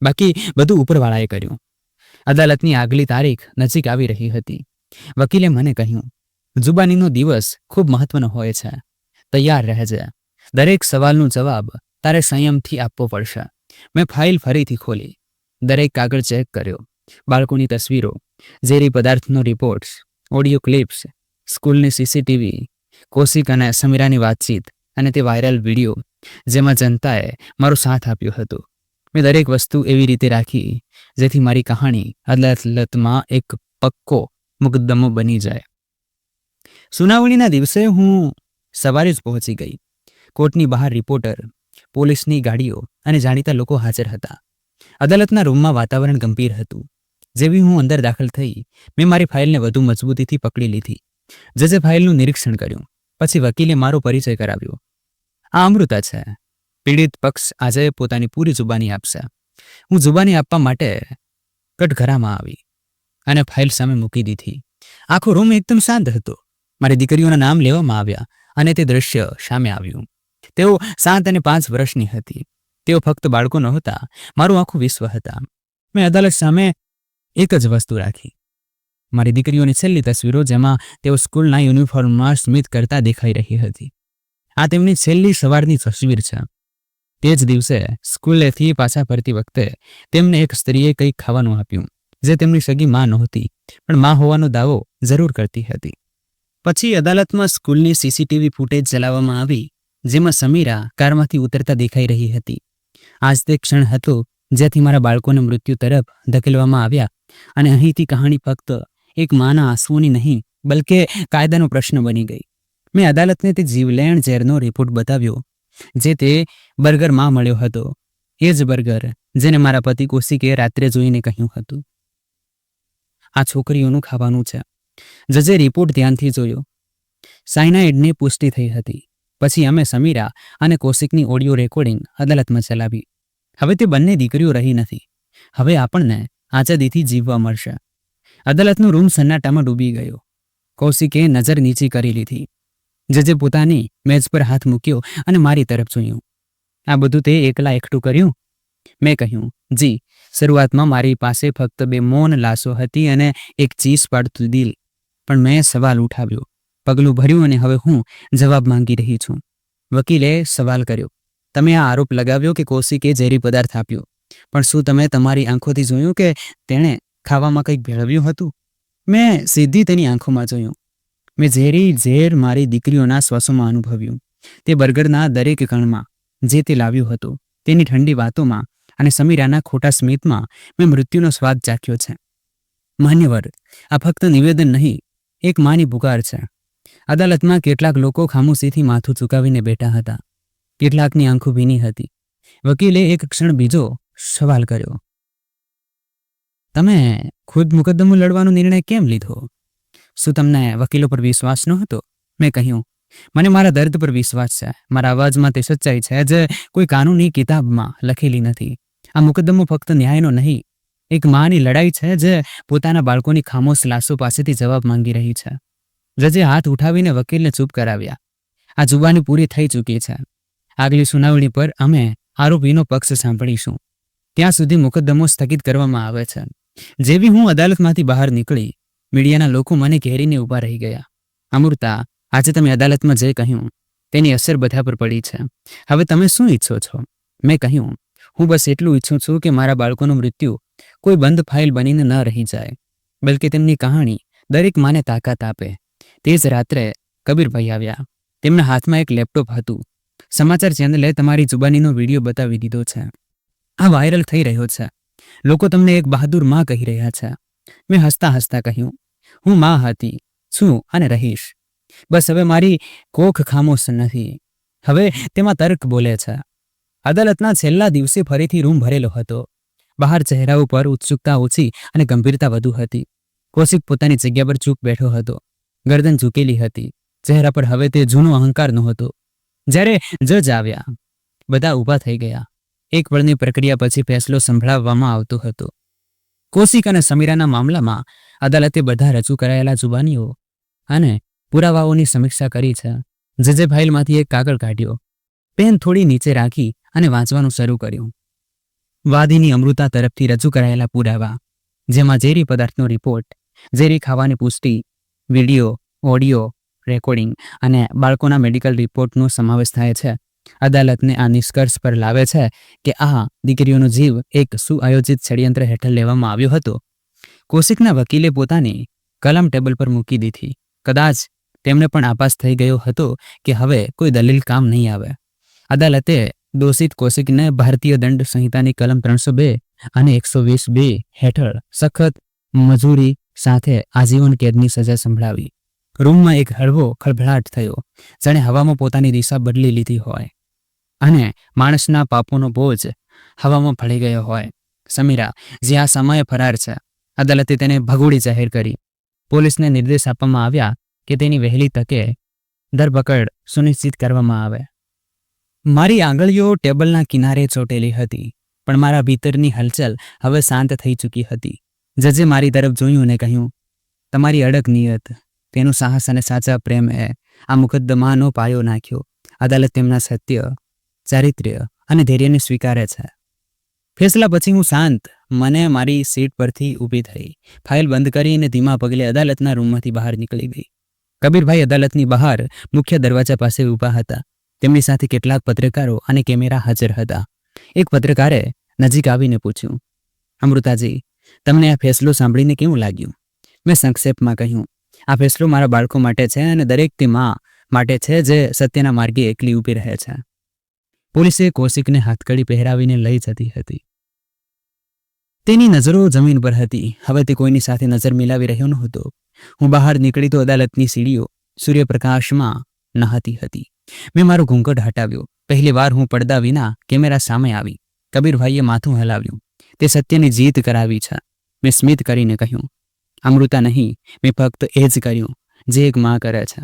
બાકી બધું ઉપરવાળાએ કર્યું. અદાલતની આગલી તારીખ નજીક આવી રહી હતી. વકીલે મને કહ્યું, જુબાનીનો દિવસ ખૂબ મહત્વનો હોય છે. તૈયાર રહેજે. દરેક સવાલનો જવાબ તારે સંયમથી આપવો પડશે. મેં ફાઇલ ફરીથી ખોલી, દરેક કાગળ ચેક કર્યો. બાળકોની તસવીરો, ઝેરી પદાર્થનો રિપોર્ટ્સ, ઓડિયો ક્લિપ્સ, સ્કૂલની સીસીટીવી, કૌશિક અને સમીરાની વાતચીત અને તે વાયરલ વિડીયો જેમાં જનતાએ મારો સાથ આપ્યો હતો. મેં દરેક વસ્તુ એવી રીતે રાખી જેથી મારી કહાણી અદાલતમાં એક પક્કો મુકદ્દમો બની જાય. સુનાવણીના દિવસે હું સવારે જ પહોંચી ગઈ. કોર્ટની બહાર રિપોર્ટર, પોલીસની ગાડીઓ અને જાણીતા લોકો હાજર હતા. અદાલતના રૂમમાં વાતાવરણ ગંભીર હતું. જેવી હું અંદર દાખલ થઈ, મેં મારી ફાઇલને વધુ મજબૂતીથી પકડી લીધી. જજે ફાઇલનું નિરીક્ષણ કર્યું. પછી વકીલે મારો પરિચય કરાવ્યો. આ અમૃતા છે. પીડિત પક્ષ આજે પોતાની પૂરી જુબાની આપશે. હું જુબાની આપવા માટે કટઘરામાં આવી અને ફાઇલ સામે મૂકી દીધી. આખો રૂમ એકદમ શાંત હતો. મારી દીકરીઓના નામ લેવામાં આવ્યા અને તે દ્રશ્ય સામે આવ્યું. તેઓ 7 અને 5 વર્ષની હતી. તેઓ ફક્ત બાળકો નહોતા, મારું આખું વિશ્વ હતા. મેં અદાલત સામે એક જ વસ્તુ રાખી, મારી દીકરીઓની છેલ્લી તસવીરો જેમાં તેઓ સ્કૂલના યુનિફોર્મમાં સ્મિત કરતા દેખાઈ રહી હતી. આ તેમની છેલ્લી સવારની તસવીર છે. તે જ દિવસે સ્કૂલેથી પાછા ફરતી વખતે તેમને એક સ્ત્રીએ કંઈક ખાવાનું આપ્યું જે તેમની સગી માં નહોતી, પણ માં હોવાનો દાવો જરૂર કરતી હતી. પછી અદાલતમાં સ્કૂલની સીસીટીવી ફૂટેજ ચલાવવામાં આવી જેમાં સમીરા કારમાંથી ઉતરતા દેખાઈ રહી હતી. આજ તે ક્ષણ હતો જ્યાંથી મારા બાળકોને મૃત્યુ તરફ ધકેલવામાં આવ્યા અને અહીંથી કહાણી ફક્ત એક માના આંસુઓની નહીં બલકે કાયદાનો પ્રશ્ન બની ગઈ. મેં અદાલતને તે જીવલેણ ઝેરનો રિપોર્ટ બતાવ્યો જે તે બર્ગરમાં મળ્યો હતો. એ જ બર્ગર જેને મારા પતિ કૌશિકે રાત્રે જોઈને કહ્યું હતું, આ છોકરીઓનું ખાવાનું છે. જજે રિપોર્ટ ધ્યાનથી જોયો. સાયનાઇડની પુષ્ટિ થઈ હતી. પછી અમે સમીરા અને કૌશિકની ઓડિયો રેકોર્ડિંગ અદાલતમાં ચલાવી. હવે તે બંને દીકરીઓ રહી નથી. હવે આપણને આઝાદીથી જીવવા મળશે. અદાલતનો રૂમ સન્નાટામાં ડૂબી ગયો. કૌશિકે નજર નીચી કરી લીધી. જજે પોતાની મેજ પર હાથ મૂક્યો અને મારી તરફ જોયું. આ બધું તે એકલું કર્યું? મેં કહ્યું, જી. શરૂઆતમાં મારી પાસે ફક્ત 2 મૌન લાશો હતી અને એક ચીસ પાડતું દિલ. પણ મેં સવાલ ઉઠાવ્યો, પગલું ભર્યું અને હવે હું જવાબ માંગી રહી છું. વકીલે સવાલ કર્યો, તમે આ આરોપ લગાવ્યો કે કૌશિકે ઝેરી પદાર્થ આપ્યો, પણ શું તમે તમારી આંખોથી જોયું કે તેણે ખાવામાં કંઈક ભેળવ્યું હતું? મેં સીધી તેની આંખોમાં જોયું. મેં ઝેર મારી દીકરીઓના શ્વાસોમાં અનુભવ્યું. તે બર્ગરના દરેક કણમાં જે તે લાવ્યું હતું, તેની ઠંડી વાતોમાં અને સમીરાના ખોટા સ્મિતમાં મેં મૃત્યુનો સ્વાદ ચાખ્યો છે. માન્યવર, આ ફક્ત નિવેદન નહીં, એક માની પુકાર છે. અદાલતમાં કેટલાક લોકો ખામોશીથી માથું ચૂકાવીને બેઠા હતા. કેટલાકની આંખો ભીની હતી. વકીલે એક ક્ષણ બીજો સવાલ કર્યો. તમે ખુદ મુકદ્દમો લડવાનો નિર્ણય કેમ લીધો? શું તમને વકીલો પર વિશ્વાસ ન હતો? મેં કહ્યું, મને મારા દર્દ પર વિશ્વાસ છે. મારા અવાજમાં તે સચ્ચાઈ છે જે કોઈ કાનૂની કિતાબમાં લખેલી નથી. આ મુકદ્દમો ફક્ત ન્યાયનો નહીં, એક માની લડાઈ છે જે પોતાના બાળકોની ખામોશ લાશો પાસેથી જવાબ માંગી રહી છે. જજે હાથ ઉઠાવીને વકીલને ચૂપ કરાવ્યા. આ જુબાની પૂરી થઈ ચૂકી છે. આગલી સુનાવણી પર અમે આરોપીનો પક્ષ સાંભળીશું. ત્યાં સુધી મુકદ્દમો સ્થગિત કરવામાં આવે છે. જેવી હું અદાલતમાંથી બહાર નીકળી, મીડિયાના લોકો મને ઘેરીને ઊભા રહી ગયા. અમૃતા, આજે તમે અદાલતમાં જે કહ્યું તેની અસર બધા પર પડી છે. હવે તમે શું ઈચ્છો છો? મેં કહ્યું, હું બસ એટલું ઈચ્છું છું કે મારા બાળકોનું મૃત્યુ કોઈ બંધ ફાઇલ બનીને ન રહી જાય, બલકે તેમની કહાણી દરેક માને તાકાત આપે. તે જ રાત્રે કબીરભાઈ આવ્યા. તેમના હાથમાં એક લેપટોપ હતું. સમાચાર ચેનલે તમારી જુબાનીનો વિડીયો બતાવી દીધો છે. આ વાયરલ થઈ રહ્યો છે. લોકો તમને એક બહાદુર માં કહી રહ્યા છે. મેં હસતા હસતા કહ્યું, હું માં હતી, છું અને રહીશ. બસ હવે મારી કોખ ખામોશ નથી. હવે તેમાં તર્ક બોલે છે. અદાલતના છેલ્લા દિવસે ફરીથી રૂમ ભરેલો હતો. બહાર ચહેરા ઉપર ઉત્સુકતા ઓછી અને ગંભીરતા વધુ હતી. કૌશિક પોતાની જગ્યા પર ચૂપ બેઠો હતો. ગરદન ઝૂકેલી હતી. ચહેરા પર હવે તે જૂનો અહંકાર નહોતો. જ્યારે જજ આવ્યા, બધા ઊભા થઈ ગયા. એક પળની પ્રક્રિયા પછી ફેસલો સંભળાવવામાં આવતો હતો. કૌશિક અને સમીરાના મામલામાં અદાલતે બધા રજૂ કરાયેલા જુબાનીઓ અને પુરાવાઓની સમીક્ષા કરી છે. જજે ફાઇલમાંથી એક કાગળ કાઢ્યો, પેન થોડી નીચે રાખી અને વાંચવાનું શરૂ કર્યું. વાદીની અમૃતા તરફથી રજૂ કરાયેલા પુરાવા, જેમાં ઝેરી પદાર્થનો રિપોર્ટ, ઝેરી ખાવાની પુષ્ટિ, વિડીયો, ઓડિયો રેકોર્ડિંગ અને બાળકોના મેડિકલ રિપોર્ટનો સમાવેશ થાય છે. અદાલતને આ નિષ્કર્ષ પર લાવે છે કે આ દીકરીઓનો જીવ એક સુઆયોજિત ષડયંત્ર હેઠળ લેવામાં આવ્યો હતો. કૌશિકના વકીલે પોતાની કલમ ટેબલ પર મૂકી દીધી. કદાચ તેમને પણ આભાસ થઈ ગયો હતો કે હવે કોઈ દલીલ કામ નહીં આવે. અદાલતે દોષિત કૌશિકને ભારતીય દંડ સંહિતાની કલમ 302 અને 120(2) હેઠળ સખત મજૂરી સાથે આજીવન કેદની સજા સંભળાવી. રૂમમાં એક હળવો ખળભળાટ થયો, જાણે હવામાં પોતાની દિશા બદલી લીધી હોય અને માણસના પાપોનો બોજ હવામાં ફળી ગયો હોય. સમીરા, જે આ સમયે ફરાર છે, અદાલતે તેને ભગોડી જાહેર કરી. પોલીસને નિર્દેશ આપવામાં આવ્યા કે તેની વહેલી તકે ધરપકડ સુનિશ્ચિત કરવામાં આવે. મારી આંગળીઓ ટેબલના કિનારે ચોટેલી હતી, પણ મારા ભીતરની હલચલ હવે શાંત થઈ ચૂકી હતી. જજે મારી તરફ જોયું અને કહ્યું, તમારી અડગ નિયત, તેનું સાહસ અને સાચા પ્રેમે આ મુકદ્દમાનો પાયો નાખ્યો. અદાલત તેમના સત્ય, ચારિત્ર્ય અને ધૈર્યને સ્વીકારે છે. ફેસલા પછી હું શાંત મને મારી સીટ પરથી ઊભી થઈ, ફાઇલ બંધ કરીને ધીમા પગલે અદાલતના રૂમમાંથી બહાર નીકળી ગઈ. કબીરભાઈ અદાલતની બહાર મુખ્ય દરવાજા પાસે ઊભા હતા. તેમની સાથે કેટલાક પત્રકારો અને કેમેરા હાજર હતા. એક પત્રકારે નજીક આવીને પૂછ્યું, અમૃતાજી, તમને આ ફેસલો સાંભળીને કેવું લાગ્યું? મેં સંક્ષેપમાં કહ્યું, આ ફેસલો મારા બાળકો માટે છે અને દરેક તે મા માટે છે જે સત્યના માર્ગે એકલી ઊભી રહે છે. પોલીસે કૌશિકને હાથકડી પહેરાવીને લઈ જતી હતી. તેની નજરો જમીન પર હતી. હવે તે કોઈની સાથે નજર મિલાવી રહ્યો નહોતો. હું બહાર નીકળી તો અદાલતની સીડીઓ સૂર્યપ્રકાશમાં નહાતી હતી. મેં મારો ઘૂંઘટ હટાવ્યો. પહેલી વાર હું પડદા વિના કેમેરા સામે આવી. કબીરભાઈએ માથું હલાવ્યું. તે સત્યની જીત કરાવી છે. મેં સ્મિત કરીને કહ્યું, અમૃતા નહીં, મેં ફક્ત એ જ કર્યું જે એક માં કરે છે.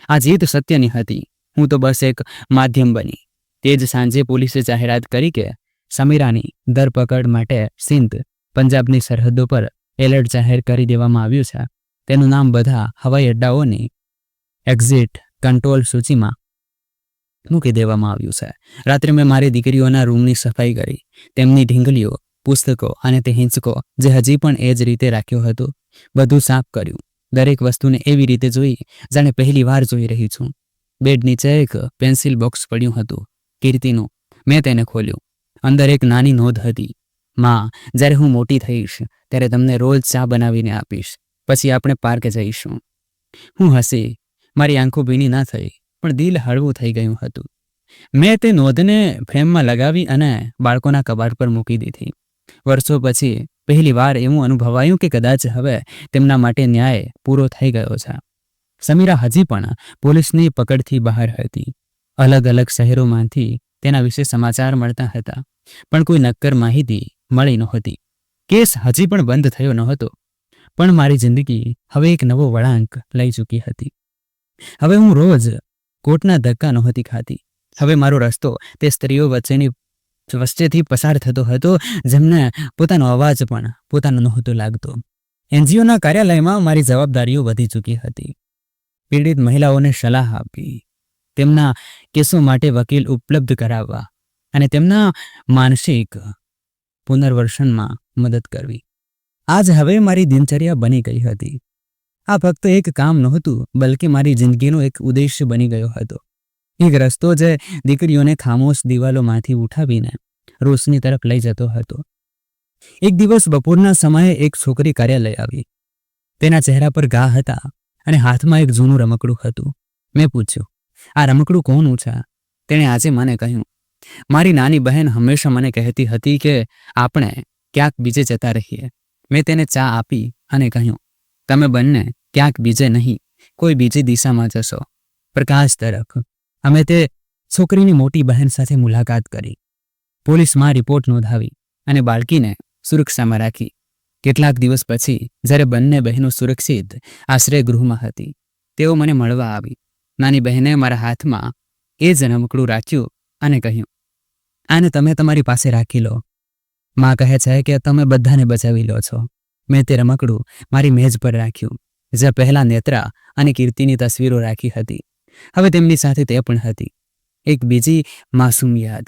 આ જીત સત્યની હતી. હું તો બસ એક માધ્યમ બની. તે જ સાંજે પોલીસે જાહેરાત કરી કે સમીરાની ધરપકડ માટે સિંધ, પંજાબની સરહદો પર એલર્ટ જાહેર કરી દેવામાં આવ્યું છે. તેનું નામ બધા હવાઈ અડ્ડાઓની એક્ઝિટ કંટ્રોલ સૂચિમાં મૂકી દેવામાં આવ્યું છે. રાત્રે મેં મારી દીકરીઓના રૂમની સફાઈ કરી. તેમની ઢીંગલીઓ, પુસ્તકો અને તે હિંચકો જે હજી પણ એ જ રીતે રાખ્યો હતો, બધું સાફ કર્યું. દરેક વસ્તુને એવી રીતે જોઈ જાણે પહેલી વાર જોઈ રહી છું. બેડ નીચે એક પેન્સિલ બોક્સ પડ્યું હતું, કીર્તિનું. મેં તેને ખોલ્યું. અંદર એક નાની નોંધ હતી, માં, જ્યારે હું મોટી થઈશ ત્યારે તમને રોજ ચા બનાવીને આપીશ. પછી આપણે પાર્કે જઈશું. હું હસી. મારી આંખો ભીની ના થઈ, પણ દિલ હળવું થઈ ગયું હતું. મેં તે નોંધને ફ્રેમમાં લગાવી અને બાળકોના કબાટ પર મૂકી દીધી. વર્ષો પછી પહેલી વાર એવું અનુભવાયું કે કદાચ હવે તેમના માટે ન્યાય પૂરો થઈ ગયો છે. સમીરા હજી પણ પોલીસની પકડથી બહાર હતી. અલગ અલગ શહેરોમાંથી તેના વિશે સમાચાર મળતા હતા, પણ કોઈ નક્કર માહિતી મળી નહોતી. કેસ હજી પણ બંધ થયો નહોતો, પણ મારી જિંદગી હવે એક નવો વળાંક લઈ ચૂકી હતી. હવે હું રોજ કોર્ટના ધક્કા નહોતી ખાતી. હવે મારો રસ્તો તે સ્ત્રીઓ વચ્ચેથી પસાર થતો હતો જેમને પોતાનો અવાજ પણ પોતાનો નહોતો લાગતો. એનજીઓના કાર્યાલયમાં મારી જવાબદારીઓ વધી ચૂકી હતી. પીડિત મહિલાઓને સલાહ આપવી, તેમના કેસો માટે વકીલ ઉપલબ્ધ કરાવવા અને તેમના માનસિક પુનર્વસનમાં મદદ કરવી. આજ હવે મારી દિનચર્યા બની ગઈ હતી. આ ફક્ત એક કામ નહોતું, બલ્કિ મારી જિંદગીનો એક ઉદ્દેશ્ય બની ગયો હતો. એક રસ્તો જે દીકરીઓને ખામોશ દિવાલોમાંથી ઉઠાવીને રોશની તરફ લઈ જતો હતો. એક દિવસ બપોરના સમયે એક છોકરી કાર્યાલય આવી. તેના ચહેરા પર ઘા હતા અને હાથમાં એક જૂનું રમકડું હતું. મેં પૂછ્યું, આ રમકડું કોનું છે? તેણે આજે મને કહ્યું, મારી નાની બહેન હંમેશા મને કહેતી હતી કે આપણે ક્યાંક બીજે જતા રહીએ. મેં તેને ચા આપી અને કહ્યું, તમે બંને ક્યાંક બીજે નહીં, કોઈ બીજી દિશામાં જશો, પ્રકાશ તરફ. અમે તે છોકરીની મોટી બહેન સાથે મુલાકાત કરી, પોલીસમાં રિપોર્ટ નોંધાવી અને બાળકીને સુરક્ષામાં રાખી. કેટલાક દિવસ પછી જ્યારે બંને બહેનો સુરક્ષિત આશ્રયગૃહમાં હતી, તેઓ મને મળવા આવી. નાની બહેને મારા હાથમાં એ જ રમકડું રાખ્યું અને કહ્યું, આને તમે તમારી પાસે રાખી લો. માં કહે છે કે તમે બધાને બચાવી લો છો. મેં તે રમકડું મારી મેજ પર રાખ્યું, જે પહેલા નેત્રા અને કીર્તિની તસવીરો રાખી હતી. હવે તેમની સાથે તે પણ હતી, એક બીજી માસૂમ યાદ.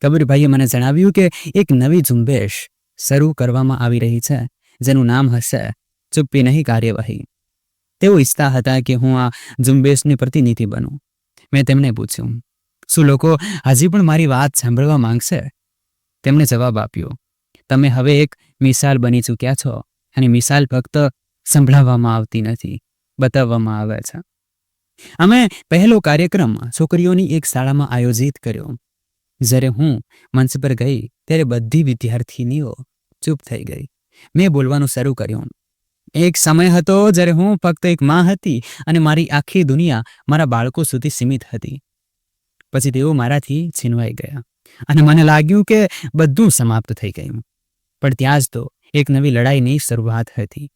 કબીરભાઈએ મને જણાવ્યું કે એક નવી ઝુંબેશ શરૂ કરવામાં આવી રહી છે, જેનું નામ હશે ચૂપ્પી નહીં કાર્યવાહી. તેઓ ઈચ્છતા હતા કે હું આ ઝુંબેશની પ્રતિનિધિ બનું. મેં તેમને પૂછ્યું, શું લોકો હજી પણ મારી વાત સાંભળવા માંગશે? તેમણે જવાબ આપ્યો, તમે હવે એક મિસાલ બની ચૂક્યા છો, અને મિસાલ ફક્ત સંભળાવવામાં આવતી નથી, બતાવવામાં આવે છે. અમે પહેલો કાર્યક્રમ છોકરીઓની એક શાળામાં આયોજિત કર્યો. જ્યારે હું મંચ પર ગઈ ત્યારે બધી વિદ્યાર્થીનીઓ ચૂપ થઈ ગઈ. મેં બોલવાનું શરૂ કર્યું. એક સમય હતો જ્યારે હું ફક્ત એક માં હતી અને મારી આખી દુનિયા મારા બાળકો સુધી સીમિત હતી. પછી તેઓ મારાથી છીનવાઈ ગયા અને મને લાગ્યું કે બધું સમાપ્ત થઈ ગયું. પણ ત્યાં જ તો એક નવી લડાઈની શરૂઆત હતી.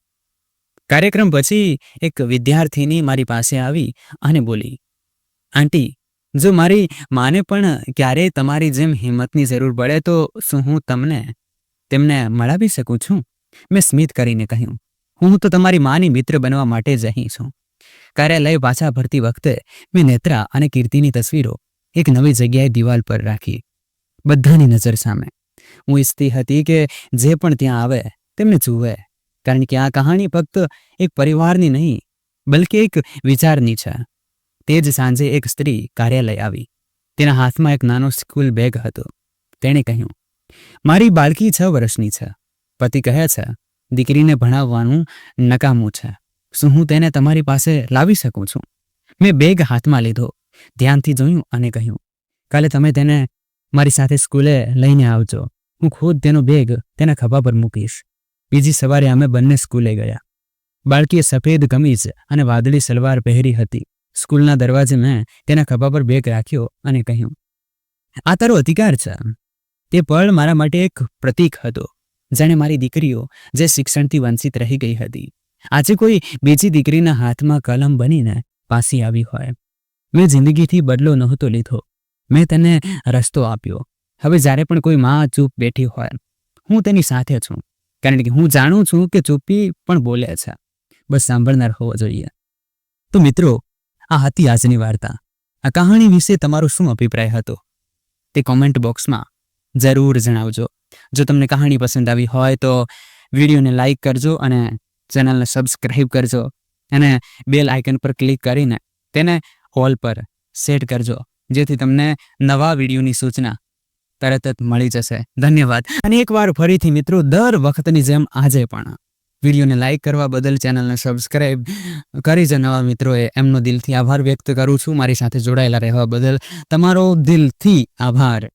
કાર્યક્રમ પછી એક વિદ્યાર્થીની મારી પાસે આવી અને બોલી, આંટી, જો મારી માને પણ ક્યારેય તમારી જેમ હિંમતની જરૂર પડે તો શું હું તેમને મળાવી શકું છું? મેં સ્મિત કરીને કહ્યું, હું તો તમારી માની મિત્ર બનવા માટે જ અહીં છું. કાર્યાલય પાછા ફરતી વખતે મેં નેત્રા અને કીર્તિની તસવીરો એક નવી જગ્યાએ દિવાલ પર રાખી, બધાની નજર સામે. હું ઈચ્છતી હતી કે જે પણ ત્યાં આવે તેમને જુએ, કારણ કે આ કહાણી ફક્ત એક પરિવારની નહીં, બલ્કિ એક વિચારની છે. તે જ સાંજે એક સ્ત્રી કાર્યાલય આવી. તેના હાથમાં એક નાનો સ્કૂલ બેગ હતો. તેણે કહ્યું, મારી બાળકી 6 વર્ષની છે. પતિ કહે છે દીકરીને ભણાવવાનું નકામું છે. શું હું તેને તમારી પાસે લાવી શકું છું? મેં બેગ હાથમાં લીધો, ધ્યાનથી જોયું અને કહ્યું, કાલે તમે તેને મારી સાથે સ્કૂલે લઈને આવજો. હું ખુદ તેનો બેગ તેના ખભા પર મૂકીશ. બીજી સવારે અમે બંને સ્કૂલે ગયા. બાળકીએ સફેદ કમીજ અને વાદળી સલવાર પહેરી હતી. સ્કૂલના દરવાજે મેં તેના ખભા પર બેગ રાખ્યો અને કહ્યું, આ તારો અધિકાર છે. તે પળ મારા માટે એક પ્રતીક હતો, જાણે મારી દીકરીઓ જે શિક્ષણથી વંચિત રહી ગઈ હતી આજે કોઈ બીજી દીકરીના હાથમાં કલમ બનીને પાછી આવી હોય. મેં જિંદગીથી બદલો નહોતો લીધો, મેં તેને રસ્તો આપ્યો. હવે જ્યારે પણ કોઈ માં ચૂપ બેઠી હોય, હું તેની સાથે છું, કારણ કે હું જાણું છું કે ચૂપ્પી પણ બોલે છે, બસ સાંભળનાર હોવો જોઈએ. તો મિત્રો, આ હતી આજની વાર્તા. આ કહાણી વિશે તમારો શું અભિપ્રાય હતો તે કોમેન્ટ બોક્સમાં જરૂર જણાવજો. જો તમને કહાણી પસંદ આવી હોય તો વિડીયોને લાઈક કરજો અને ચેનલને સબસ્ક્રાઈબ કરજો અને બેલ આઇકન પર ક્લિક કરીને તેને ઓલ પર સેટ કરજો, જેથી તમને નવા વિડીયોની સૂચના તરત જ મળી જશે. ધન્યવાદ. અને એકવાર ફરીથી મિત્રો, દર વખતની જેમ આજે પણ વિડીયોને લાઇક કરવા બદલ, ચેનલને સબસ્ક્રાઇબ કરી જ નવા મિત્રોએ એમનો દિલથી આભાર વ્યક્ત કરું છું. મારી સાથે જોડાયેલા રહેવા બદલ તમારો દિલથી આભાર.